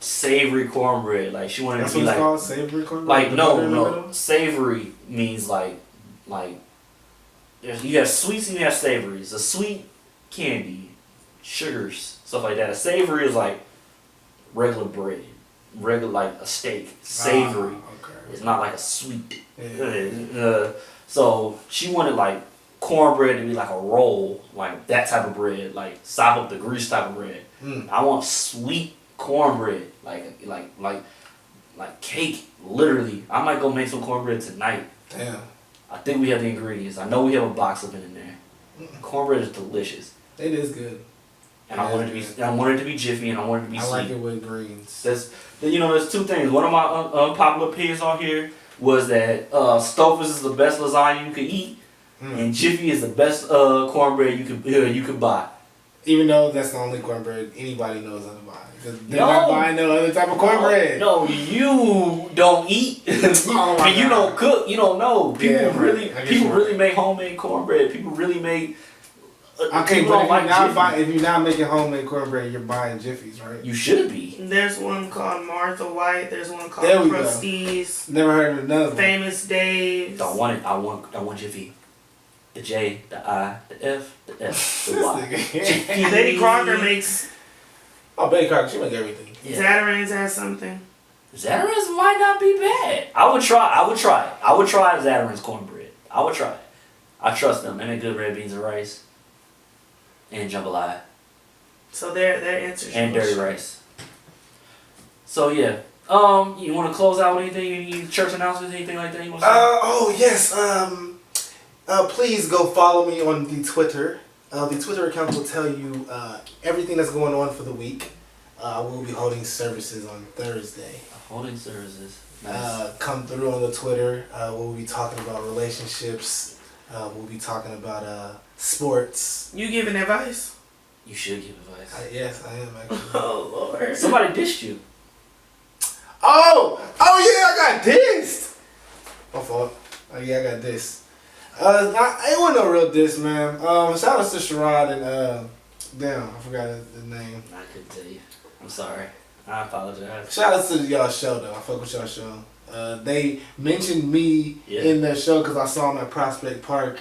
savory cornbread. Like, she wanted to be like called savory cornbread. Like no, savory means like you have sweets and you have savories. A sweet candy, sugars, stuff like that. A savory is like regular bread, regular like a steak. Savory. Okay. It's not like a sweet. Yeah. So she wanted like cornbread to be like a roll, like that type of bread, like sop up the grease type of bread. I want sweet cornbread, like cake. Literally, I might go make some cornbread tonight. Damn. I think we have the ingredients. I know we have a box of it in there. Cornbread is delicious. It is good. And I want it to be jiffy, and I want it to be sweet. I like it with greens. There's two things. One of my unpopular opinions on here was that Stouffer's is the best lasagna you could eat, and Jiffy is the best cornbread you could buy. Even though that's the only cornbread anybody knows how to buy. They're not buying no other type of cornbread. No, you don't eat, and you don't cook. You don't know. People really make homemade cornbread. People really make. Okay, but if you're not making homemade cornbread, you're buying Jiffy's, right? You should be. There's one called Martha White. There's one called Krusty's. Never heard of another. Famous Dave's. Don't want it. I want Jiffy. The J, the I, the F, the S, the Y. Betty Crocker makes. Oh, Betty Crocker, she makes everything. Yeah. Zatarain's has something. Zatarain's might not be bad. I would try Zatarain's cornbread. I would try it. I trust them. They make good red beans and rice. And jambalaya. So their answers. And dirty rice. So yeah. You want to close out with anything? Any church announcements? Anything like that you want to say? Oh yes. Please go follow me on the Twitter. The Twitter account will tell you everything that's going on for the week. We'll be holding services on Thursday. Holding services. Nice. Come through on the Twitter. We'll be talking about relationships. We'll be talking about sports. You giving advice? You should give advice. Yes, I am actually. Oh Lord. Somebody dissed you. Oh yeah, I got dissed. My fault. Oh yeah, I got dissed. It wasn't no real diss, man. Shout out to Sherrod and damn, I forgot his name. I couldn't tell you. I'm sorry. I apologize. Shout out to y'all show though. I fuck with y'all show. They mentioned me in their show because I saw them at Prospect Park,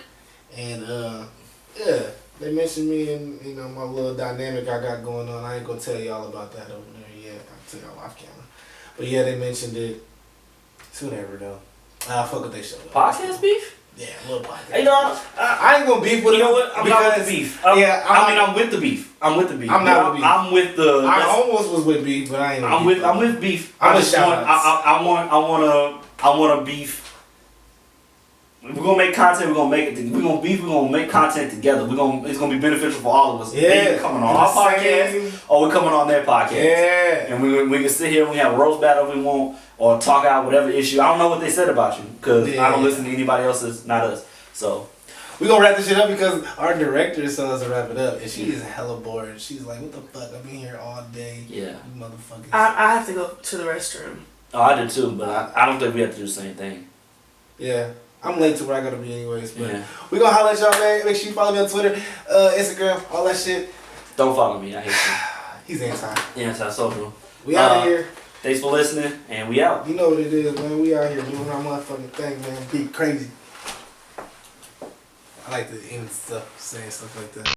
and they mentioned me in my little dynamic I got going on. I ain't gonna tell y'all about that over there yet. I'll tell y'all off camera. But yeah, they mentioned it. It's whatever though. I fuck with their show though. Podcast beef? Yeah, a little podcast. You know, I ain't gonna beef with you know what? I'm not with the beef. I'm with the beef. I'm with the beef. I'm not with beef. I'm with the. I almost was with beef, but I ain't. I'm with beef. I want a beef. We're gonna make content. We're gonna make it. We're gonna beef. We're gonna make content together. It's gonna be beneficial for all of us. Yeah. They coming on our podcast, or we're coming on their podcast. Yeah. And we can sit here and we have a roast battle if we want, or talk out whatever issue. I don't know what they said about you because I don't listen to anybody else's, not us. So we gonna wrap this shit up because our director told us to wrap it up, and she is hella bored. She's like, "What the fuck? I've been here all day. Yeah, you motherfuckers." I have to go to the restroom. Oh, I did too, but I don't think we have to do the same thing. Yeah. I'm late to where I gotta be anyways, but we gonna holler at y'all, man. Make sure you follow me on Twitter, Instagram, all that shit. Don't follow me, I hate you. He's anti-social. We out of here. Thanks for listening, and we out. You know what it is, man. We out here doing our motherfucking thing, man. Be crazy. I like to end stuff, saying stuff like that.